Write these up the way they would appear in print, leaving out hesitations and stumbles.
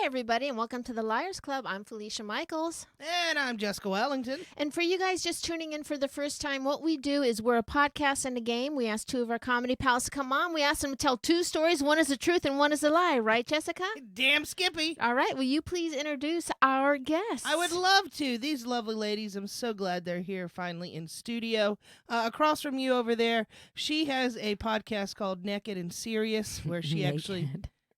Hi, everybody, and welcome to the Liars Club. I'm Felicia Michaels. And I'm Jessica Wellington. And for you guys just tuning in for the first time, what we do is we're a podcast and a game. We ask two of our comedy pals to come on. We ask them to tell two stories. One is the truth and one is a lie. Right, Jessica? Damn Skippy. All right. Will you please introduce our guests? I would love to. These lovely ladies, I'm so glad they're here finally in studio. Across from you over there, she has a podcast called Naked and Serious, where she actually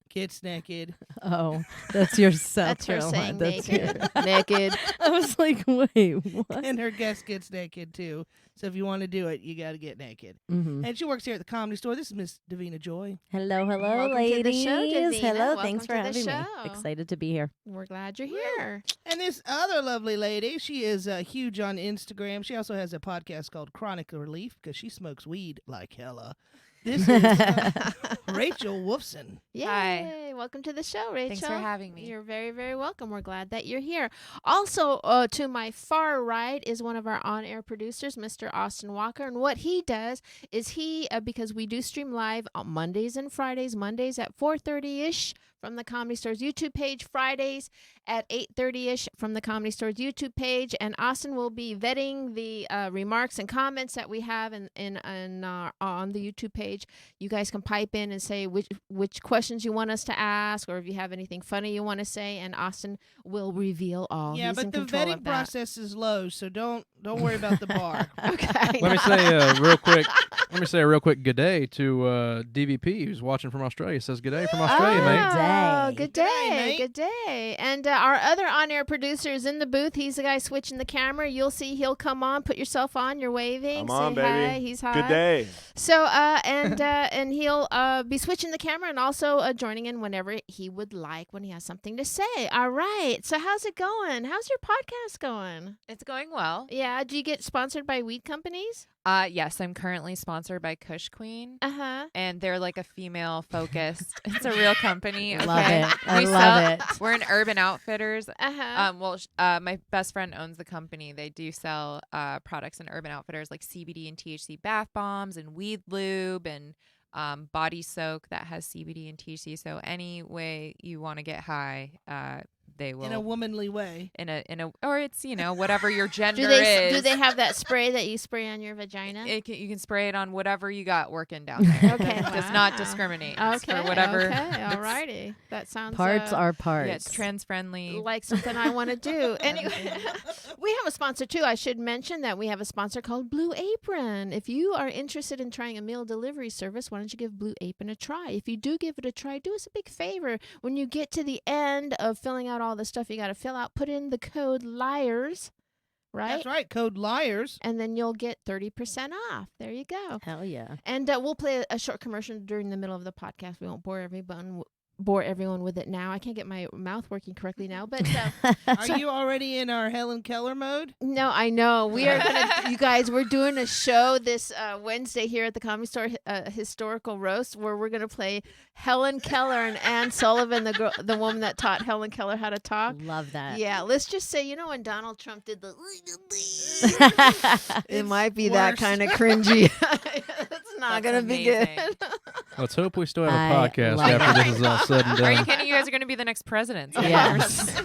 gets naked. Oh, that's your self. That's her saying that's naked. Naked. I was like, wait, what? And her guest gets naked, too. So if you want to do it, you got to get naked. Mm-hmm. And she works here at the Comedy Store. This is Miss Davina Joy. Hello, Welcome ladies. to the show, Davina. Hello, Welcome thanks for to the having me. show. Excited to be here. We're glad you're here. And this other lovely lady, she is huge on Instagram. She also has a podcast called Chronic Relief because she smokes weed like hella. This is Rachel Wolfson. Yay. Hi. Welcome to the show, Rachel. Thanks for having me. You're very, very welcome. We're glad that you're here. Also, to my far right is one of our on-air producers, Mr. Austin Walker. And what he does is he, because we do stream live on Mondays and Fridays, Mondays at 4:30-ish from the Comedy Store's YouTube page, Fridays at 8:30-ish from the Comedy Store's YouTube page. And Austin will be vetting the remarks and comments that we have on the YouTube page. You guys can pipe in and say which questions you want us to ask, or if you have anything funny you want to say, and Austin will reveal all. Yeah, He's but in the control vetting of that. process is low, so don't worry about the bar. Okay. Let me say real quick. Let me say a real quick good day to DVP who's watching from Australia. Says good day from Australia, mate. Oh, Day. good Good day, day, mate. good day. And our other on-air producer is in the booth. He's the guy switching the camera. You'll see he'll come on. Put yourself on. You're waving. I'm Say on, baby. hi. He's hot. Good day. So, and he'll be switching the camera and also joining in whenever he would like when he has something to say. All right. So how's it going? How's your podcast going? It's going well. Yeah. Do you get sponsored by weed companies? Yes, I'm currently sponsored by Kush Queen, Uh-huh. and they're like a female-focused. It's a real company. Love okay? it. I We love sell- it. We're in Urban Outfitters. Uh-huh. My best friend owns the company. They do sell products in Urban Outfitters like CBD and THC bath bombs and weed lube and body soak that has CBD and THC. So any way you want to get high, they will In a womanly way. or it's whatever your gender do is. they have that spray that you spray on your vagina? You can spray it on whatever you got working down there. Okay, It does wow. not discriminate. It's Okay. for whatever. Okay. All righty. That sounds Parts are parts. Yeah, it's trans friendly. like something I want to do. Anyway, we have a sponsor too. I should mention that we have a sponsor called Blue Apron. If you are interested in trying a meal delivery service, why don't you give Blue Apron a try? If you do give it a try, do us a big favor. When you get to the end of filling out all the stuff you got to fill out, put in the code LIARS, right? That's right. Code LIARS. And then you'll get 30% off. There you go. Hell yeah. And we'll play a short commercial during the middle of the podcast. We won't bore everyone with it now. I can't get my mouth working correctly now, but Are you already in our Helen Keller mode? no, I know we are gonna. You guys, we're doing a show this Wednesday here at the Comedy Store, historical roast, where we're gonna play Helen Keller and Ann Sullivan, the woman that taught Helen Keller how to talk. Love that. Yeah, let's just say, when Donald Trump did the, it It's might be that worse. kind of cringy. It's not That's gonna be good. amazing. Let's hope we still have a I podcast love after it. this is all said and Are you done. kidding? You guys are going to be the next presidents. Yes.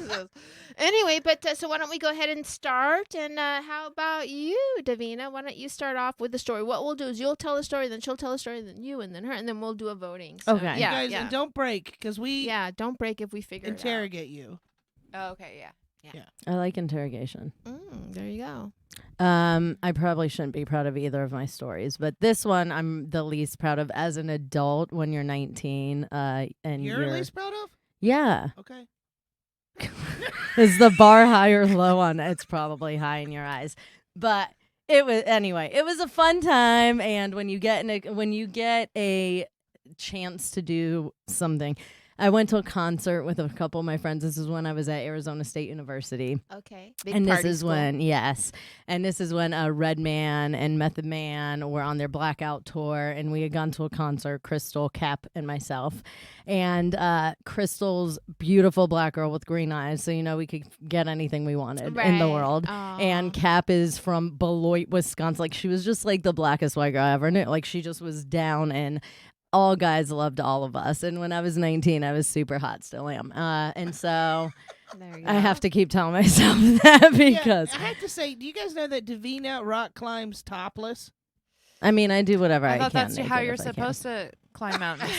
Anyway, but so why don't we go ahead and start? And how about you, Davina? Why don't you start off with the story? What we'll do is you'll tell a story, then she'll tell a story, then you, and then her, and then we'll do a voting. So, Okay. Yeah. You guys, and don't break, because we Don't break if we figure interrogate you. Oh, okay, yeah. I like interrogation. it out. There you go. I probably shouldn't be proud of either of my stories, but this one I'm the least proud of as an adult when you're 19. And You're at least proud of? Yeah. Okay. Is the bar high or low on it? It's probably high in your eyes. But it was a fun time, and when you get a chance to do something. I went to a concert with a couple of my friends. This is when I was at Arizona State University. Okay. And this is when Redman and Method Man were on their Blackout tour, and we had gone to a concert, Crystal, Cap, and myself. And Crystal's beautiful black girl with green eyes, so we could get anything we wanted in the world. Aww. And Cap is from Beloit, Wisconsin. Like, she was just like the blackest white girl I ever knew. Like, she just was down and all guys loved all of us. And when I was 19, I was super hot, still am. And so There you I go. have to keep telling myself that because, I have to say, do you guys know that Davina rock climbs topless? I mean, I do whatever I I thought can. that's naked how if you're I can. supposed to climb mountains.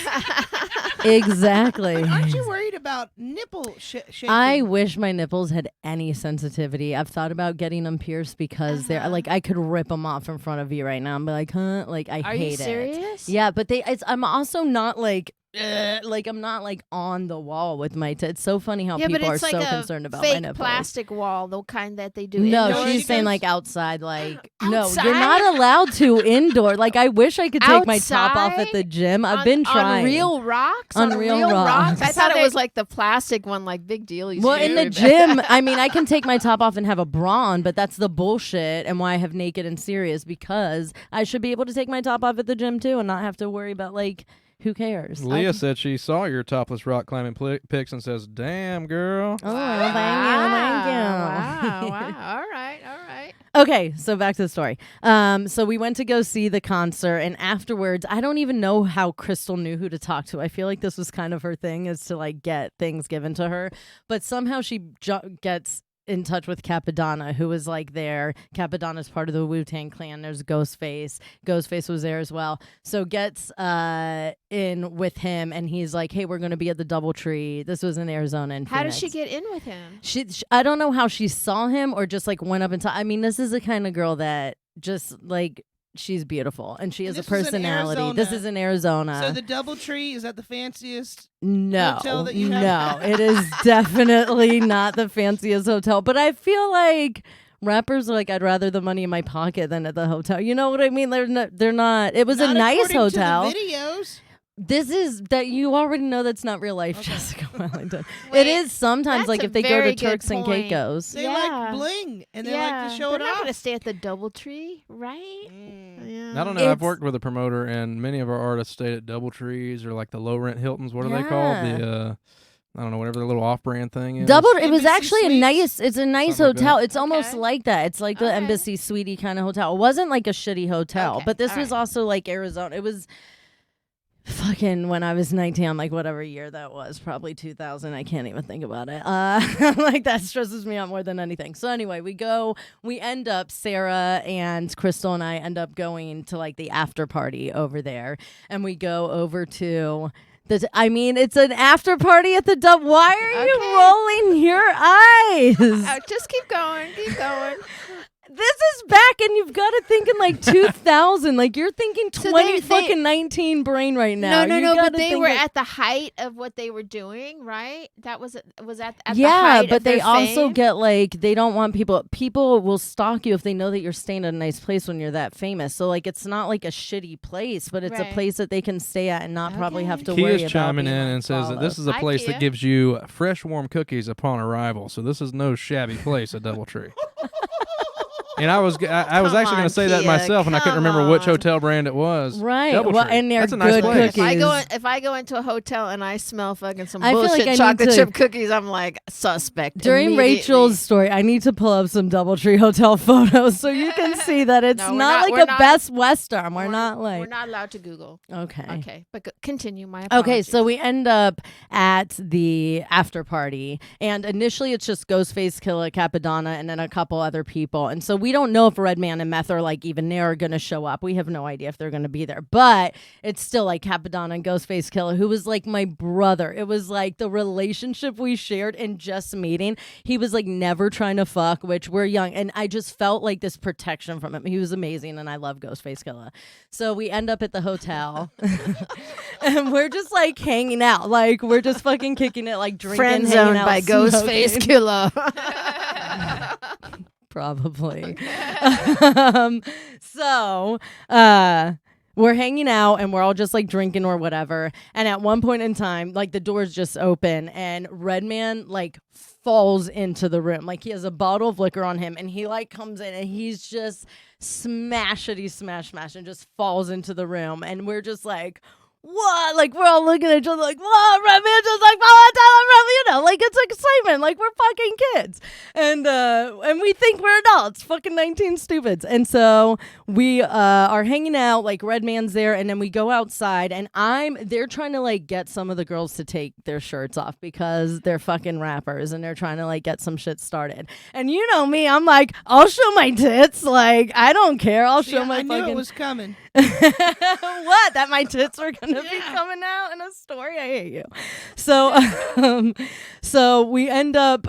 Exactly. Aren't you worried about nipple shaking? I wish my nipples had any sensitivity. I've thought about getting them pierced because they're like I could rip them off in front of you right now. I'm like, huh? Like I Are hate you it. serious? Yeah, but I'm also not like I'm not like on the wall with my tits. It's so funny how Yeah, but people are it's like so a concerned about my fake nipples. plastic wall, the kind that they do. No, indoors. she's saying goes- like outside. Like Outside? no, you're not allowed to indoor. Like I wish I could take my top off at the Outside? gym. I've been trying. on real rocks. On On real real rocks. I thought it was like the plastic one, like Big Deal. used Well, to in the do. gym, I mean, I can take my top off and have a bra on, but that's the bullshit and why I have naked and serious because I should be able to take my top off at the gym too and not have to worry about like who cares. Leah said she saw your topless rock climbing pics and says, "Damn, girl." Oh, Wow, thank you. wow. All right. Okay, so back to the story. So we went to go see the concert, and afterwards, I don't even know how Crystal knew who to talk to. I feel like this was kind of her thing, is to like get things given to her. But somehow she gets in touch with Capadonna, who was like there. Capadonna's part of the Wu-Tang Clan. There's Ghostface. Ghostface was there as well. So gets in with him, and he's like, "Hey, we're going to be at the DoubleTree." This was in Arizona. In How did Phoenix. she get in with him? I don't know how she saw him or just like went up and I mean, this is the kind of girl that just like she's beautiful and she has And a this is in personality. This Arizona. is in Arizona. So the DoubleTree, is that the fanciest? No, hotel that you have? no, it is definitely not the fanciest hotel. But I feel like rappers are like, I'd rather the money in my pocket than at the hotel. You know what I mean? They're not. It was Not a nice according to the hotel. videos. This is that you already know that's not real life, Okay. Jessica Wellington. Wait, it is sometimes that's like a if they go very to good Turks and point. Caicos. They Yeah. like bling and they like to show they're it not off. gonna stay at the DoubleTree, right? Yeah. I don't know. I've It's- worked with a promoter, and many of our artists stayed at DoubleTrees or like the low rent Hiltons. What are they called? Yeah. The I don't know, whatever the little off-brand thing is. It was Embassy actually a Suites? nice. It's a nice Something like hotel. that. It's almost Okay. like that. It's like the Okay. Embassy Suite kind of hotel. It wasn't like a shitty hotel, Okay, but this all was right. also like Arizona. It was fucking when I was 19, like whatever year that was, probably 2000. I can't even think about it. Like that stresses me out more than anything. So anyway, we end up, Sarah and Crystal and I end up going to like the after party over there, and we go over to. It's an after party at the Dub. Why are you rolling your eyes? Just keep going. Keep going. This is back, and you've got to think in like 2000. Like you're thinking So 20 they- fucking 19 brain right now. You No. gotta But they think were like- at the height of what they were doing, right? That was at the yeah, height but of their they also fame? get like they don't want people will stalk you if they know that you're staying at a nice place when you're that famous. So like it's not like a shitty place, but it's a Right. place that they can stay at and not probably Okay. have to worry Kia's about chiming in being, like, and says that this followed. is a Hi, place Kia. that gives you fresh, warm cookies upon arrival. So this is no shabby place at DoubleTree. And I was Come actually going on, to say that Kia, myself, and I couldn't come remember which on. hotel brand it was. Right. DoubleTree. Well, and they're That's a nice good place. cookies. If I go into a hotel and I smell fucking some I feel like bullshit I need chocolate to- chip cookies, I'm like suspect. During immediately. Rachel's story, I need to pull up some DoubleTree hotel photos so you can see that it's No, we're not not- like we're a not- Best Western. We're not like we're not allowed to Google. okay. Okay, but continue. My Okay, apologies. so we end up at the after party, and initially it's just Ghostface Killer, Capadonna, and then a couple other people. And so we don't know if Redman and Meth are like even there are going to show up. We have no idea if they're going to be there, but it's still like Capadonna and Ghostface Killer, who was like my brother. It was like the relationship we shared in just meeting. He was like never trying to fuck, which we're young, and I just felt like this protection from him. He was amazing, and I love Ghostface Killer. So we end up at the hotel, and we're just like hanging out, like we're just fucking kicking it, like drinking, Friend hanging zoned out, by Ghostface smoking. Killer. Probably. So, we're hanging out and we're all just like drinking or whatever. And at one point in time, like the doors just open and Redman like falls into the room. Like he has a bottle of liquor on him and he like comes in and he's just smash and just falls into the room. And we're just like, what? Like, we're all looking at each other like, what? Redman's just like, oh, like, it's excitement. Like, we're fucking kids. And we think we're adults, fucking 19 stupids. And so we are hanging out, like, Redman's there, and then we go outside, and they're trying to, like, get some of the girls to take their shirts off because they're fucking rappers, and they're trying to, like, get some shit started. And you know me, I'm like, I'll show my tits. Like, I don't care. I'll show my I fucking... knew it was coming. What? That my tits were gonna be coming out in a story? I hate you. So we end up.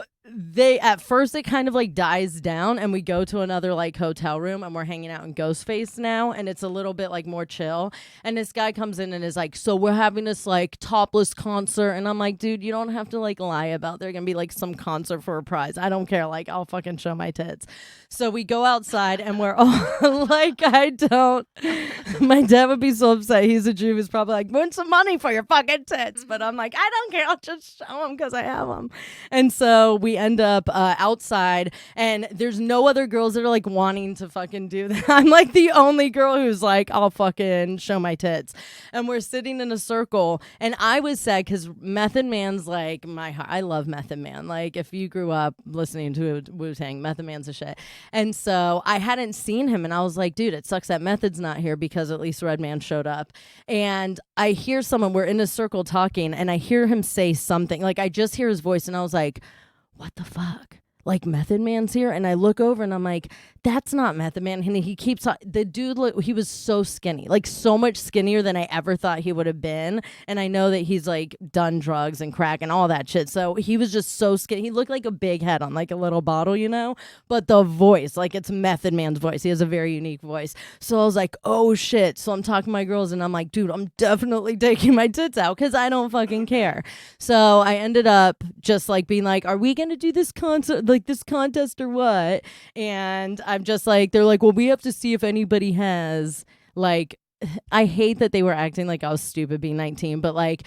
At first it kind of like dies down, and we go to another like hotel room, and we're hanging out in Ghostface now, and it's a little bit like more chill. And this guy comes in and is like, so we're having this like topless concert, and I'm like, dude, you don't have to like lie about there's gonna be like some concert for a prize. I don't care. Like, I'll fucking show my tits. So we go outside, and we're all like, I don't. My dad would be so upset. He's a Jew. He's probably like, win some money for your fucking tits. But I'm like, I don't care. I'll just show them because I have them. And so we end up outside, and there's no other girls that are like wanting to fucking do that. I'm like the only girl who's like, I'll fucking show my tits. And we're sitting in a circle, and I was sad because Method Man's like my heart. I love Method Man. Like, if you grew up listening to Wu-Tang, Method Man's a shit. And so I hadn't seen him, and I was like, dude, it sucks that Method's not here because at least Redman showed up. And I hear someone, we're in a circle talking, and I hear him say something. Like, I just hear his voice, and I was like, what the fuck? Like, Method Man's here? And I look over, and I'm like, that's not Method Man. And he keeps the dude, he was so skinny, like so much skinnier than I ever thought he would have been. And I know that he's like done drugs and crack and all that shit. So he was just so skinny. He looked like a big head on like a little bottle, you know, but the voice, like, it's Method Man's voice. He has a very unique voice. So I was like, oh shit. So I'm talking to my girls, and I'm like, dude, I'm definitely taking my tits out because I don't fucking care. So I ended up just like being like, are we going to do this concert, like this contest or what? And I'm just like, they're like, well, we have to see if anybody has, like, I hate that they were acting like I was stupid being 19, but like,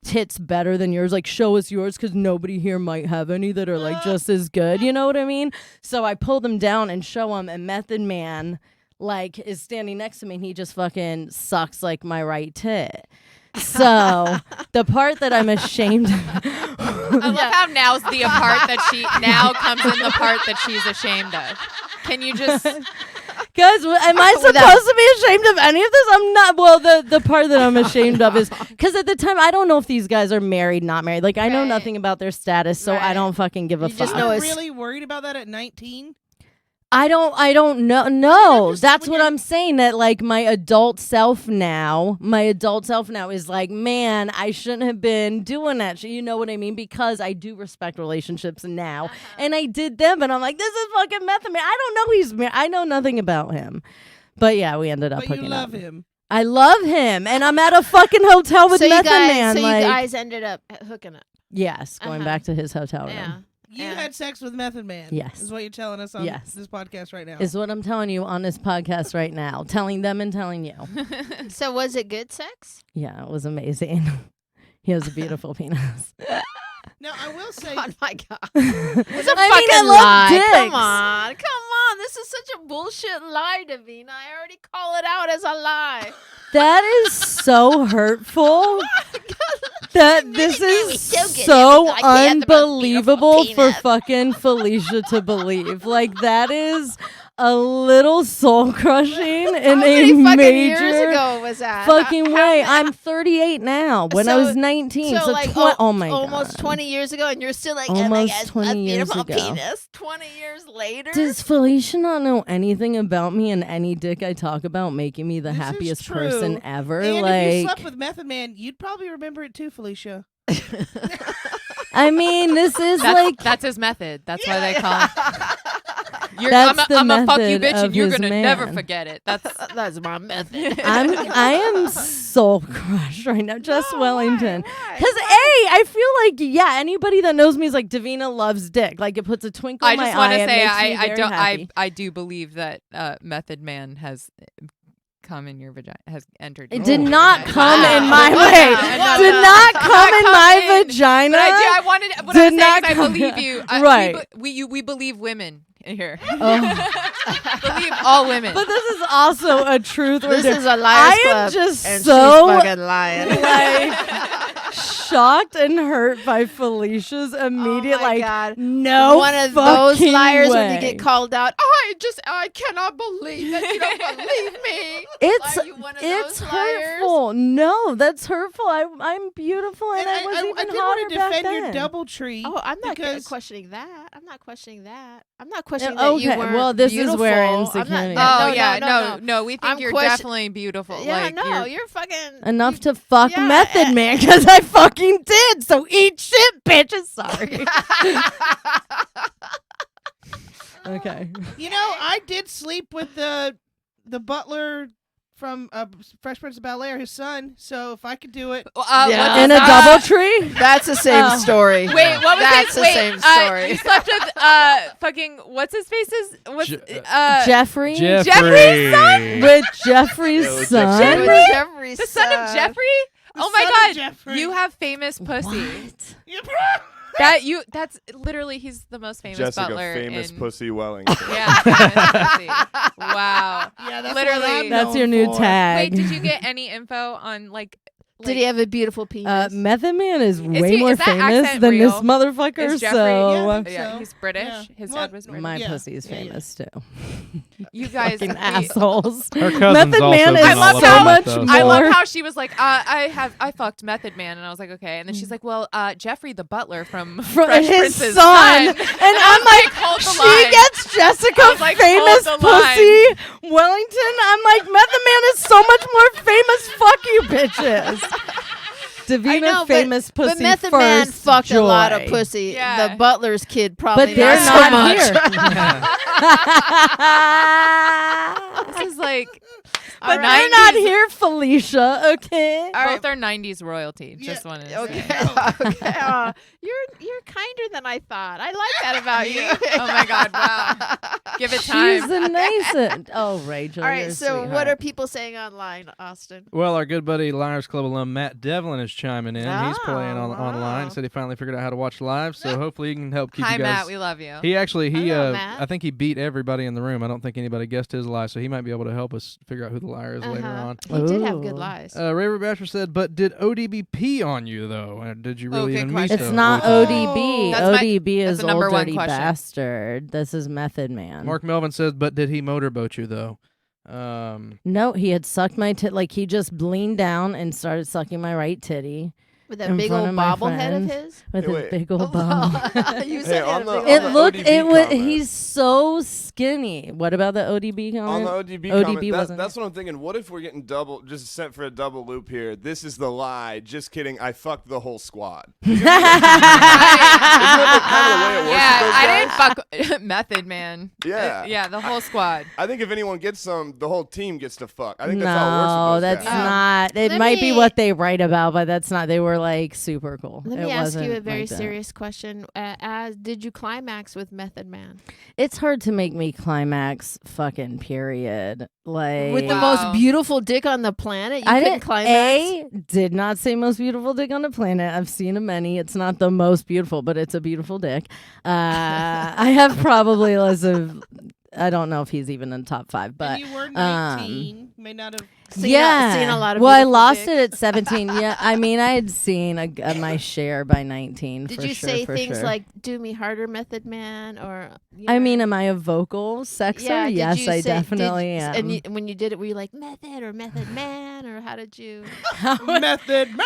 tits better than yours, like, show us yours because nobody here might have any that are like just as good, you know what I mean? So I pull them down and show them, and Method Man like is standing next to me, and he just fucking sucks like my right tit. So the part that I'm ashamed of, I love how now's the part that she now comes in the part that she's ashamed of. Can you just guys, am I supposed to be ashamed of any of this? I'm not. Well, the part that I'm ashamed of is because at the time I don't know if these guys are married, not married. Like, I know nothing about their status, so I don't fucking give a fuck. Just know really worried about that at 19? I don't know. No, that's what I'm saying. That like my adult self now is like, man, I shouldn't have been doing that. You know what I mean? Because I do respect relationships now, and I did them, and I'm like, this is fucking Method Man. I don't know he's married. I know nothing about him, but yeah, we ended up hooking up. But you love him. I love him, and I'm at a fucking hotel with Method Man. So like, you guys ended up hooking up. Yes, going back to his hotel room. Yeah. You had sex with Method Man. Yes. Is what you're telling us on this podcast right now. Is what I'm telling you on this podcast right now. Telling them and telling you. So was it good sex? Yeah, it was amazing. He has a beautiful penis. Now, I will say... Oh, my God. It's a fucking I love lie. dicks. Come on. This is such a bullshit lie, Davina. I already call it out as a lie. That is so hurtful. That this is so unbelievable for fucking Felicia to believe. Like, that is a little soul crushing in a years major ago was that? fucking way. I'm 38 now. When I was 19, so like oh my god, almost 20 years ago, and you're still like, almost oh my God, 20 a years beautiful ago. penis. 20 years later. Does Felicia not know anything about me, and any dick I talk about making me the This is happiest true. person ever? And like, if you slept with Method Man, you'd probably remember it too, Felicia. I mean, this is like that's his method. That's why they call him. I'm a fuck you bitch, of and you're his gonna man. never forget it. That's my method. I am soul crushed right now, Jess Wellington. Why? Because I feel like anybody that knows me is like, Davina loves dick. Like, it puts a twinkle in my eye. I just want to It say makes me very happy. I do believe that Method Man has come in your vagina, has entered. It your did vagina. not come Wow. in my Wow. way. No, Did no. not come in my in. vagina. But I wanted. What Did I'm saying not is, I come- believe you. Right. We believe women. here. Oh. Believe all women. But this is also a truth. This is a liars I club. am just and so she's fucking lying. like shocked and hurt by Felicia's immediate Oh my like God. no One of those fucking liars way. when you get called out. I cannot believe that you don't believe me. It's Are you one of it's those liars? hurtful. No, that's hurtful. I'm beautiful and, I was I even did hotter want to back defend then. your double tree. Oh, I'm not because questioning that. I'm not questioning that. I'm not questioning Yeah, that you okay, weren't well, this is beautiful. where I'm insecurity- not, Oh no, yeah, no. no. We think I'm you're question- definitely beautiful. Yeah, like, no, you're fucking Enough you- to fuck yeah, Method Man because I fucking did. So eat shit, bitches. Sorry. Okay. You know, I did sleep with the butler from Fresh Prince of Bel-Air, his son. So if I could do it, Yeah. In a double tree? That's the same Oh. story. Wait, what was That's it? the Wait, same story. you slept with fucking what's his face's what's Jeffrey? Jeffrey's son? With Jeffrey's Yeah, with son? Jeffrey? With Jeffrey's the son of Jeffrey? The Oh my son of God, Jeffrey. you have famous pussy. What? That's literally he's the most famous Jessica, butler famous in pussy Wellington. Yeah, famous pussy. Wow. Yeah, that's Literally. what I'm That's known your new for. tag. Wait, did you get any info on like Did he have a beautiful penis? Method Man is way he- more is that famous accent than real? this motherfucker. Is Jeffrey- So Yeah, I think Yeah, so. he's British. Yeah. His Well, dad was British. my Yeah. pussy's Yeah, yeah. famous too. You guys, Fucking assholes. Her cousin's Method also Man been is I all love so about much those. more. I love how she was like, I fucked Method Man, and I was like, okay, and then she's like, well, Jeffrey the butler from From Fresh his Prince's son. And I I'm was like, hold the she line. gets Jessica I was like, famous hold the line. pussy Wellington. I'm like, Method Man is so much more famous. Fuck you, bitches. Davina I know, famous but pussy Method first. Man fucked a lot of Joy. pussy. Yeah. The butler's kid probably But they're not not so much. here. This is like, But our they're not 90s here, Felicia. Okay. Both are 90s royalty. Just wanted to Okay. say. Okay. You're kinder than I thought. I like that about you. Oh my God! Wow. Give it She's time. the nicest. Oh, Rachel. All you're right. a So, what sweetheart. are people saying online, Austin? Well, our good buddy Liars Club alum Matt Devlin is chiming in. He's playing Oh, online. wow. Said he finally figured out how to watch live, so hopefully he can help keep Hi, you guys. Matt. We love you. He actually Hello, Matt. I think he beat everybody in the room. I don't think anybody guessed his lie, so he might be able to help us figure out who the liar is later on. He did have good Ooh. lies. Raver Basher said, "But did ODB pee on you though? Did you really good even question. meet It's the not ODB. That's my- ODB that's is the number old one dirty question. bastard. This is Method Man. Mark Melvin says, "But did he motorboat you though?" No, he had sucked my tit. Like he just leaned down and started sucking my right titty With that in big front old of my bobblehead of friend. his. with Hey, his wait. big old bum. You Hey, said on it. the- Big on It the old- looked. ODB It was. comment. He's so skinny. What about the ODB On comment? the ODB, ODB comment, wasn't that's what I'm thinking. What if we're getting just sent for a double loop here? This is the lie. Just kidding. I fucked the whole squad. Isn't that kind of the way it works Yeah, with I those didn't fuck Method Man. Yeah. Yeah, the whole squad. I think if anyone gets some, the whole team gets to fuck. I think No, that's how it works with those that's guys. not. It Let might be me- what they write about, but that's not. They were like super cool. Let It me ask you wasn't a very like that. serious question. As did you climax with Method Man? It's hard to make me climax. Fucking period. Like With the Wow. most beautiful dick on the planet, you I couldn't didn't. climax. Did not say most beautiful dick on the planet. I've seen a many. It's not the most beautiful, but it's a beautiful dick. I have probably less of. I don't know if he's even in the top 5, but and you were 19. May not have. Seen a lot of well, I beautiful lost dicks. it at 17. Yeah, I mean, I had seen my share by 19. Did for you sure, say for things sure. like "Do me harder, Method Man"? Or I mean, am I a vocal sexer? yeah, did Yes, you I say- definitely did- am. And when you did it, were you like Method or Method Man, or how did you? Method man.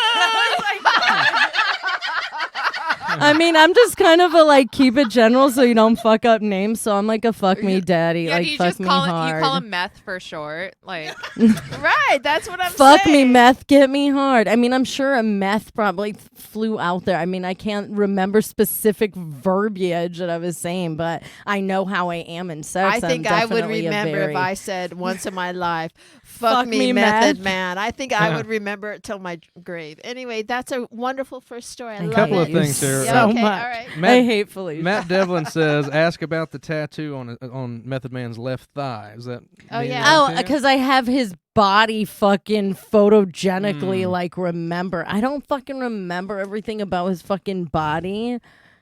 I mean, I'm just kind of a like keep it general so you don't fuck up names. So I'm like a fuck me daddy, Yeah, like do you fuck just me call hard. you call him Meth for short? Like, Right, that's what I'm Fuck me, saying. meth, get me hard. I mean, I'm sure a meth probably flew out there. I mean, I can't remember specific verbiage that I was saying, but I know how I am in sex. I think I'm I would definitely a remember very- if I said once in my life, fuck me, me, Method meth." Man. I think I would remember it till my grave. Anyway, that's a wonderful first story. I Thank love Couple it. of things here. Yeah, so okay, much. all right. I hate Felicia. Matt Devlin says, "Ask about the tattoo on Method Man's left thigh." Is that? Oh, mean yeah. anything Oh, to you? because I have his body fucking photogenically Mm. like remember. I don't fucking remember everything about his fucking body.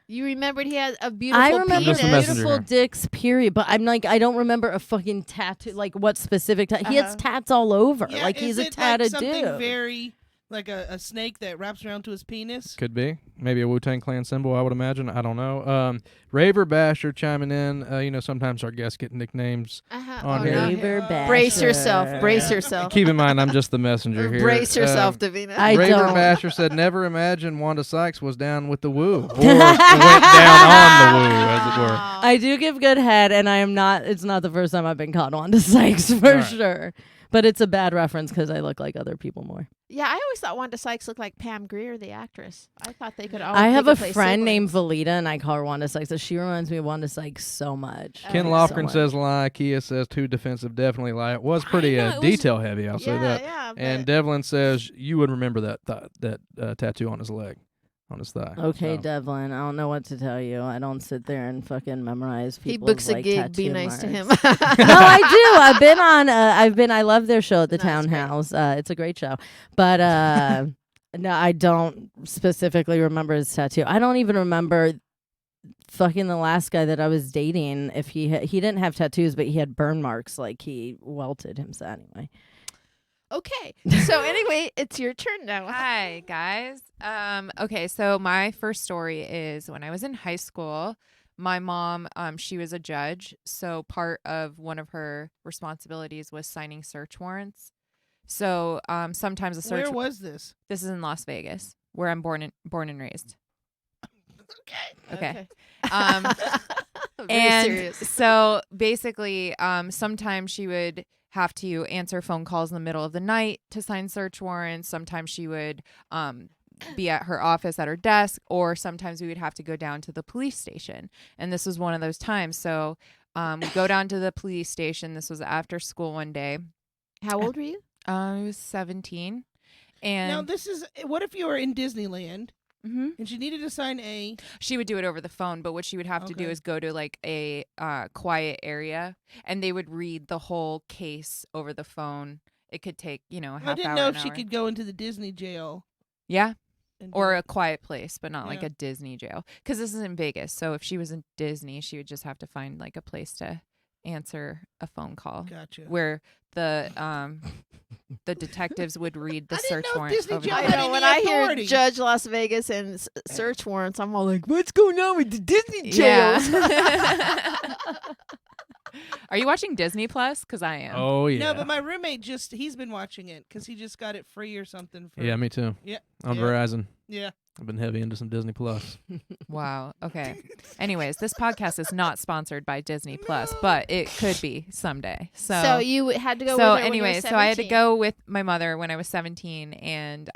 You remembered he had a beautiful I remember Just a penis. messenger beautiful here. dicks, period. But I'm like, I don't remember a fucking tattoo. Like, what specific tattoo? He has Uh-huh. tats all over. Yeah, like, is he's a it tatted like something dude. very like a snake that wraps around to his penis? Could be. Maybe a Wu-Tang Clan symbol, I would imagine. I don't know. Raver Basher chiming in. Sometimes our guests get nicknames on here. Raver Basher. Brace yourself. Brace yourself. Keep in mind, I'm just the messenger here. Brace yourself, Davina. I Raver don't. Basher said, never imagined Wanda Sykes was down with the woo. Or went down on the woo, as it were. I do give good head, and I am not. It's not the first time I've been caught on to Sykes for Right. sure. But it's a bad reference because I look like other people more. Yeah, I always thought Wanda Sykes looked like Pam Grier, the actress. I thought they could all. I have they a could play friend named siblings. Velita, and I call her Wanda Sykes. So she reminds me of Wanda Sykes so much. Oh, Ken yeah. Lofgren So says lie. Kia says too defensive. Definitely lie. It was pretty know, it was- detail heavy. I'll say Yeah, that. yeah. And but- Devlin says you would remember that tattoo on his leg, on his thigh. Okay, So, Devlin, I don't know what to tell you. I don't sit there and fucking memorize he people's books a like, gig. Be tattoo nice to him. marks. No, I do. I've been on. I love their show at the That's great. Townhouse. It's a great show. But no, I don't specifically remember his tattoo. I don't even remember fucking the last guy that I was dating. If he didn't have tattoos, but he had burn marks. Like he welted himself anyway. Okay. So anyway, it's your turn now. Hi, guys. Okay, so my first story is when I was in high school, my mom, she was a judge, so part of one of her responsibilities was signing search warrants. So sometimes a search Where was this? this is in Las Vegas, where I'm born and raised. Okay. Very And serious. so basically, sometimes she would have to answer phone calls in the middle of the night to sign search warrants. Sometimes she would be at her office at her desk, or sometimes we would have to go down to the police station. And this was one of those times. So we go down to the police station. This was after school one day. How old were you? I was 17. Now And this is what if you were in Disneyland Mhm. and she needed to sign a She would do it over the phone, but what she would have to do Okay. is go to like a quiet area, and they would read the whole case over the phone. It could take, a I half didn't hour, know an if she hour. could go into the Disney jail Yeah, and or do a quiet place, but not like Yeah. a Disney jail. Because this is in Vegas, so if she was in Disney, she would just have to find like a place to answer a phone call Gotcha. where the detectives would read the I didn't search know warrants Disney over jail I the had know any when I authority. hear Judge Las Vegas and search warrants, I'm all like, "What's going on with the Disney jails?" Yeah. Are you watching Disney Plus? Because I am. Oh yeah. No, but my roommate he's been watching it because he just got it free or something. For, Yeah, me too. Yeah. On Yeah. Verizon. Yeah. I've been heavy into some Disney Plus. Wow. Okay. Anyways, this podcast is not sponsored by Disney Plus, but it could be someday. So you had to go. So with her when you were anyway, so I had to 17. go with my mother when I was 17, and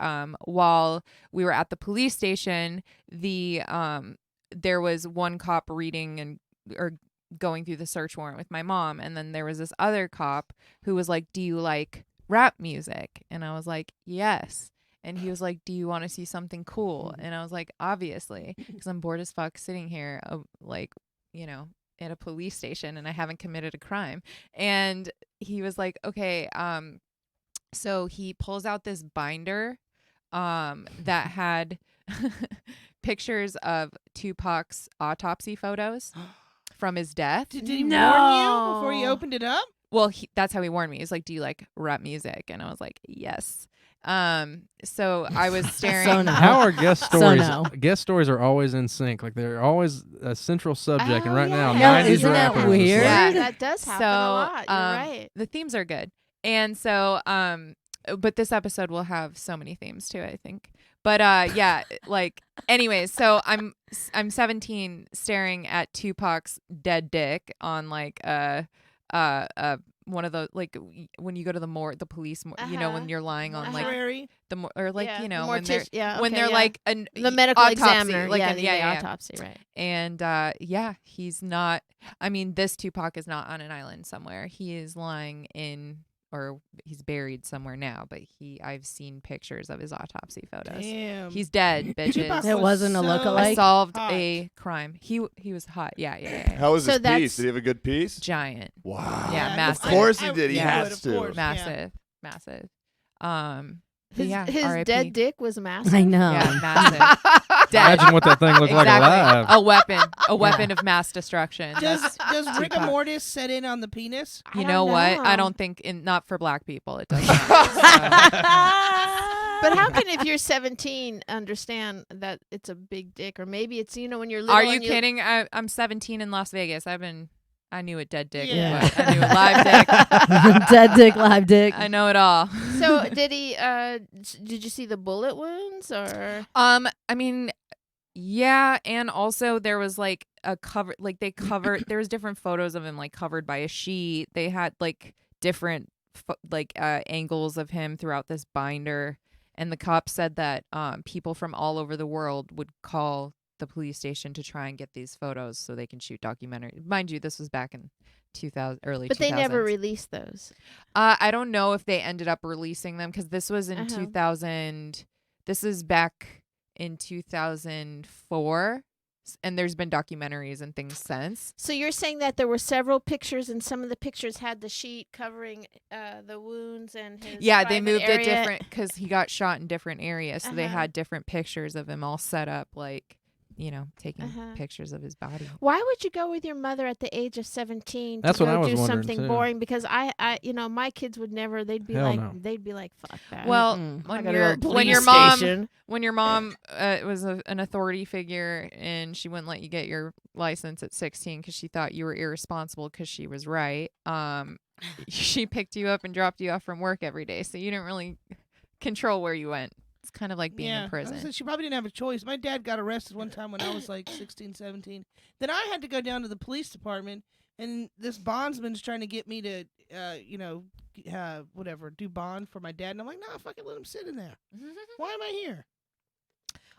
while we were at the police station, there was one cop reading or going through the search warrant with my mom, and then there was this other cop who was like, "Do you like rap music?" And I was like, "Yes." And he was like, "Do you want to see something cool?" And I was like, "Obviously," because I'm bored as fuck sitting here, at a police station, and I haven't committed a crime. And he was like, "Okay." So he pulls out this binder, that had pictures of Tupac's autopsy photos from his death. Did he warn you No. before you opened it up? Well, that's how he warned me. He's like, "Do you like rap music?" And I was like, "Yes." So I was staring. So no. How are guest So stories? no. Guest stories are always in sync. Like they're always a central subject. And Oh, right now, yeah. 90s Isn't that rappers. is weird? Yeah, like- that does happen a lot. You're right. The themes are good. And so, but this episode will have so many themes too, I think. But yeah, like, anyways, so I'm 17 staring at Tupac's dead dick on like one of the, like, when you go to the police, when you're lying on like Mortuary. or like, Yeah, when they're when they're like the medical autopsy, examiner, like yeah, autopsy, right? And he's not. I mean, this Tupac is not on an island somewhere. He is lying or he's buried somewhere now. But I've seen pictures of his autopsy photos. Damn. He's dead, bitches. Tupac It was wasn't a so lookalike? I solved hot. a crime. He was hot. Yeah. How was So his that's- piece? Did he have a good piece? Giant, Wow. Yeah, massive. Of course he I did. He Yeah. has would, of to. course. Yeah. massive. But His, yeah, his R.I.P. dead dick was massive. I know. Yeah, massive. Dead. Imagine what that thing looked like alive. A weapon of mass destruction. Does rigor Tupac. mortis set in on the penis? You I know don't what? know. I don't think not for black people it does. Not. But how can, if you're 17, understand that it's a big dick? Or maybe it's, when you're little. Are you and kidding? I'm 17 in Las Vegas. I knew a dead dick. Yeah. But I knew a live dick. Dead dick, live dick. I know it all. So did he? Did you see the bullet wounds or? I mean, yeah, and also there was like a cover, like they covered. There was different photos of him like covered by a sheet. They had like different angles of him throughout this binder, and the cops said that people from all over the world would call the police station to try and get these photos so they can shoot documentary. Mind you, this was back in 2000, early. But 2000s. they never released those. I don't know if they ended up releasing them because this was in 2000. This is back in 2004, and there's been documentaries and things since. So you're saying that there were several pictures, and some of the pictures had the sheet covering the wounds and his. Yeah, they private moved area. it different because he got shot in different areas, so they Uh-huh. had different pictures of him all set up, like taking Uh-huh. pictures of his body. Why would you go with your mother at the age of 17 That's to what I go was do wondering, something too. boring? Because I, my kids would never. They'd be Hell like, no. fuck that. Well, Mm-mm. I when gotta your go to when police your mom station. when your mom was an authority figure and she wouldn't let you get your license at 16 because she thought you were irresponsible because she was right. She picked you up and dropped you off from work every day, so you didn't really control where you went. It's kind of like being in prison. I said she probably didn't have a choice. My dad got arrested one time when I was like 16, 17. Then I had to go down to the police department, and this bondsman's trying to get me to, do bond for my dad. And I'm like, nah, fucking let him sit in there. Why am I here?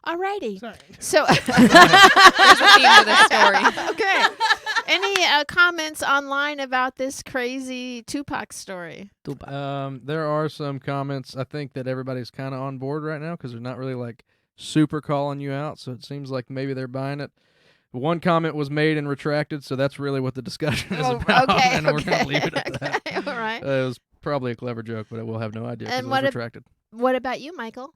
Alrighty. Sorry. So There's a theme to this story. Okay. Any comments online about this crazy Tupac story? There are some comments. I think that everybody's kind of on board right now because they're not really like super calling you out. So it seems like maybe they're buying it. One comment was made and retracted, so that's really what the discussion is about. Okay. And we're going to leave it at that. Okay, all right. It was probably a clever joke, but we'll have no idea because And it what was if- retracted. What about you, Michael?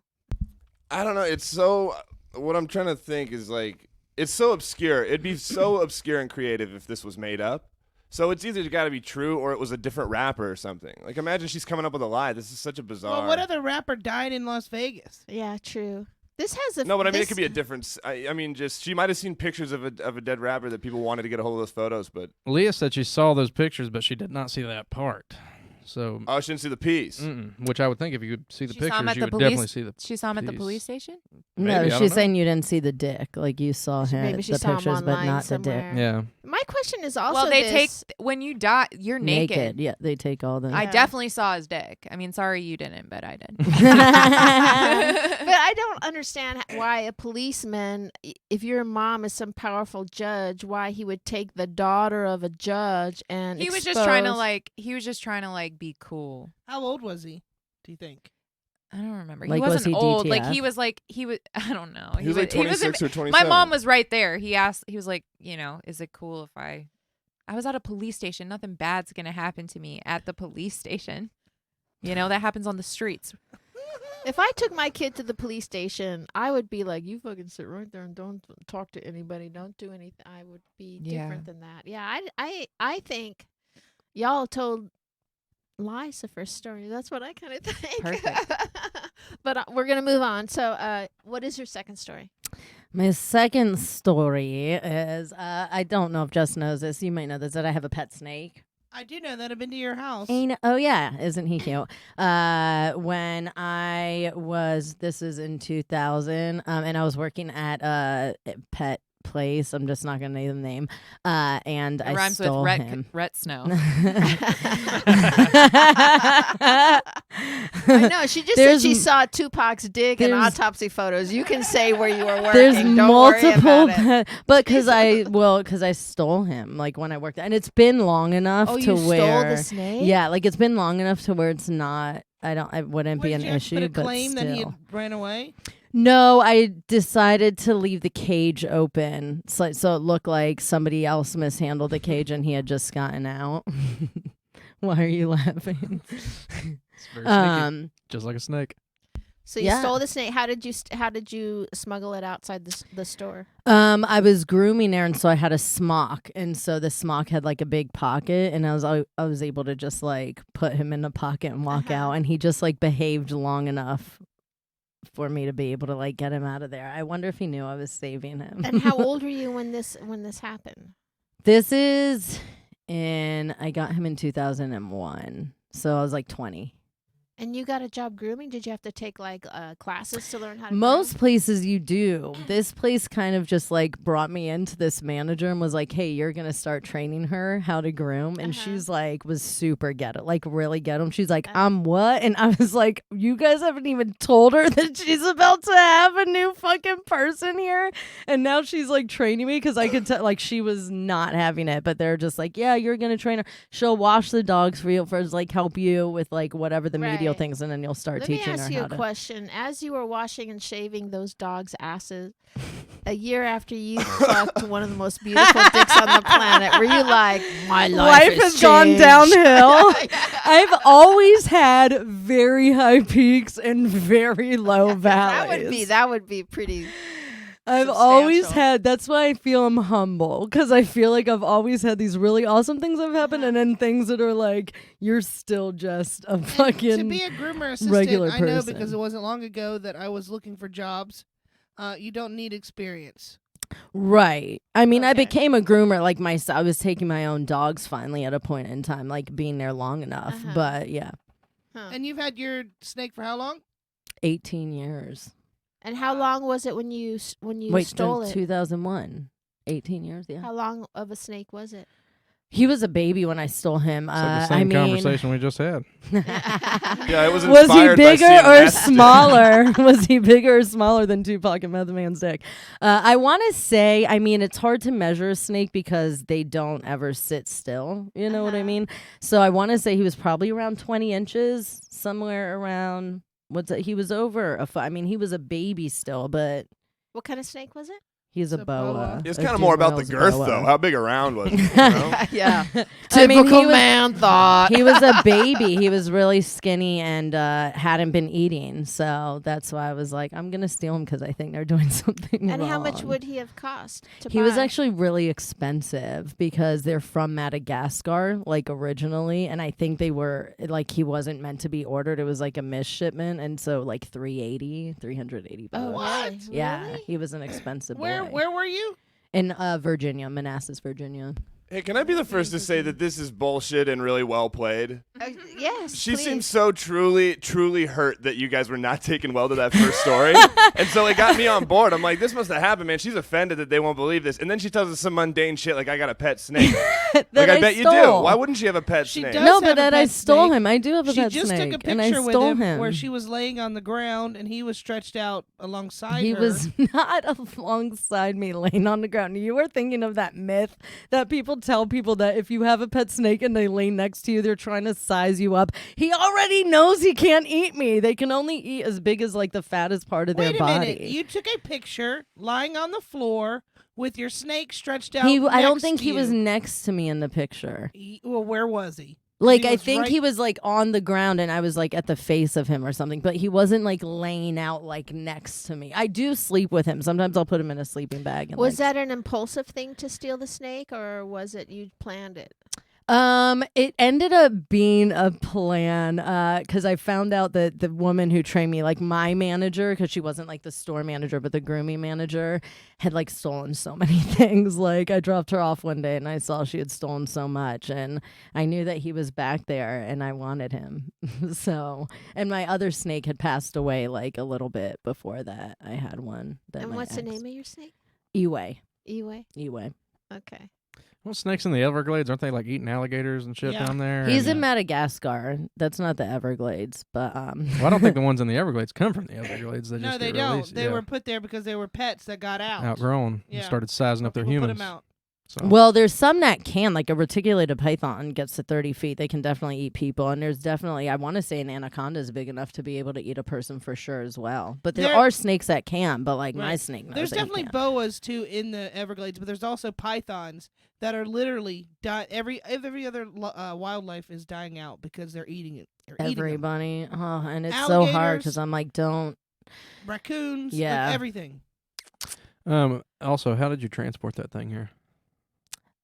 I don't know. It's so. What I'm trying to think is like it's so obscure. It'd be so obscure and creative if this was made up. So it's either got to be true or it was a different rapper or something. Like imagine she's coming up with a lie. This is such a bizarre. Well, what other rapper died in Las Vegas? Yeah, true. This has a No, but I mean, it this- could be a different. I mean, just she might have seen pictures of a dead rapper that people wanted to get a hold of those photos, but Leah said she saw those pictures, but she did not see that part. So, oh, she didn't see the piece. which I would think if you could see the She saw him pictures, at you the would police- definitely see the. She saw him at the piece. police station? Maybe, I No, don't she's know. saying you didn't see the dick. Like you saw him, Maybe she the saw him pictures, but online not the somewhere. dick. Yeah. My question is also Well, they this. take when you die, you're naked. Yeah, they take all the. I Yeah. definitely saw his dick. I mean, sorry you didn't, but I did. But I don't understand why a policeman, if your mom is some powerful judge, why he would take the daughter of a judge and He was just trying to expose- be cool. How old was he, do you think? I don't remember. Like, he was wasn't he old. Like DTF? he was I don't know. He was like he was 26 or my 27. mom was right there. He was like, is it cool if I was at a police station. Nothing bad's going to happen to me at the police station. That happens on the streets. If I took my kid to the police station, I would be like, you fucking sit right there and don't talk to anybody. Don't do anything. I would be Yeah. different than that. Yeah, I think y'all told lies the first story. That's what I kind of think. Perfect. But we're going to move on. So what is your second story? My second story is I don't know if Jess knows this. You might know this. That I have a pet snake. I do know that. I've been to your house. Oh yeah, isn't he cute? When I was, this is in 2000, and I was working at a pet place. I'm just not gonna name the name. And It I rhymes with stole Rhett, him. Rhett Snow. I know. She just said There's she m- saw Tupac's dick in there's- autopsy photos. You can say where you were working. There's Don't multiple, worry about it. but because I stole him like when I worked, and it's been long enough Oh, to you stole where, the snake? yeah, like it's been long enough to where it's not. It wouldn't be What, an did you have to issue, put a but claim still. that he had ran away? No, I decided to leave the cage open, so it looked like somebody else mishandled the cage and he had just gotten out. Why are you laughing? It's very sneaky, just like a snake. So you Yeah. stole the snake. How did you smuggle it outside the store? I was grooming there, and so I had a smock, and so the smock had like a big pocket, and I was able to just like put him in the pocket and walk out, and he just like behaved long enough for me to be able to like get him out of there. I wonder if he knew I was saving him. And how old were you when this happened? This is I got him in 2001, so I was like 20. And you got a job grooming? Did you have to take like classes to learn how to Most groom? places you do. This place kind of just like brought me into this manager and was like, "Hey, you're gonna start training her how to groom." And she's like, was super ghetto, like really ghetto. She's like, what? And I was like, "You guys haven't even told her that she's about to have a new fucking person here." And now she's like training me because I could tell like she was not having it. But they're just like, "Yeah, you're gonna train her. She'll wash the dogs for you, first, like help you with like whatever the medial things, and then you'll start Let me teaching her ask you how a to." question. As you were washing and shaving those dogs' asses, a year after you fucked one of the most beautiful dicks on the planet, were you like, my life has gone changed? downhill. I've always had very high peaks and very low valleys. That would be pretty. I've always substantial. had. That's why I feel I'm humble, because I feel like I've always had these really awesome things that have happened, and then things that are like, you're still just a fucking to be a groomer assistant, regular I know person. because it wasn't long ago that I was looking for jobs. You don't need experience. Right. I mean, I Okay. became a groomer like I was taking my own dogs finally at a point in time, like being there long enough. But yeah, Huh. And you've had your snake for how long? 18 years. And how long was it when you Wait, stole it? 2001. 18 years, yeah. How long of a snake was it? He was a baby when I stole him. It's like the I same mean, conversation we just had. Yeah, it was was he inspired by bigger seeing or that stick. smaller? Was he bigger or smaller than Tupac and Method Man's dick? I want to say, I mean, it's hard to measure a snake because they don't ever sit still. You know what I mean? So I want to say he was probably around 20 inches, somewhere around. What's it? He was over a foot. I mean, he was a baby still, but What kind of snake was it? he's a It's a boa. boa. It's A kind of more about the Dummel's girth, boa. though. How big around was it? You know? Yeah. I mean, Typical he was- man thought. He was a baby. He was really skinny and hadn't been eating. So that's why I was like, I'm going to steal him because I think they're doing something And wrong. how much would he have cost to He was buy? actually really expensive because they're from Madagascar, like originally. And I think they were like, he wasn't meant to be ordered. It was like a misshipment. And so like $380. Oh, really? Yeah, Really? he was an expensive Where boy. were you? In Virginia, Manassas, Virginia. Hey, can I be the first to say that this is bullshit and really well played? Yes. She please. seems so truly hurt that you guys were not taken well to that first story. And so it got me on board. I'm like, this must have happened, man. She's offended that they won't believe this. And then she tells us some mundane shit like, I got a pet snake. Like, I bet you do. stole. Why wouldn't she have a pet She snake? does. No, have but a that I pet stole snake. him. I do have a She pet just snake, took a and I picture with stole him where she was laying on the ground and he was stretched out alongside He her. was not alongside me laying on the ground. You were thinking of that myth that people tell people that if you have a pet snake and they lay next to you, they're trying to size you up. He already knows he can't eat me. They can only eat as big as like the fattest part of Wait their a body. minute. You took a picture lying on the floor with your snake stretched out. I don't next think to he was you. next to me in the picture. Well, where was he? Like, He I was think right- he was like on the ground and I was like at the face of him or something, but he wasn't like laying out like next to me. I do sleep with him. Sometimes I'll put him in a sleeping bag. And, Was like, that an impulsive thing to steal the snake, or was it you planned it? It ended up being a plan because I found out that the woman who trained me, like my manager, because she wasn't like the store manager, but the grooming manager, had like stolen so many things. Like I dropped her off one day and I saw she had stolen so much, and I knew that he was back there and I wanted him. So, and my other snake had passed away like a little bit before that. I had one. That And my what's the ex- name of your snake? Eway. Eway. Eway. Okay. Well, snakes in the Everglades, aren't they like eating alligators and shit Yeah. down there? He's And, in Madagascar. That's not the Everglades, but well, I don't think the ones in the Everglades come from the Everglades. They No, just they get don't. released. They yeah. were put there because they were pets that got out. outgrown Yeah. and started sizing up their People humans. Put them out. So. Well, there's some that can, like a reticulated python gets to 30 feet. They can definitely eat people. And there's definitely, I want to say an anaconda is big enough to be able to eat a person for sure as well. But there are snakes that can, but like my snake knows There's they definitely can't. boas too in the Everglades, but there's also pythons that are literally every other wildlife is dying out because they're eating it. Everybody. Oh, and it's so hard Alligators. because I'm like, don't. Raccoons, Yeah. like everything. Also, how did you transport that thing here?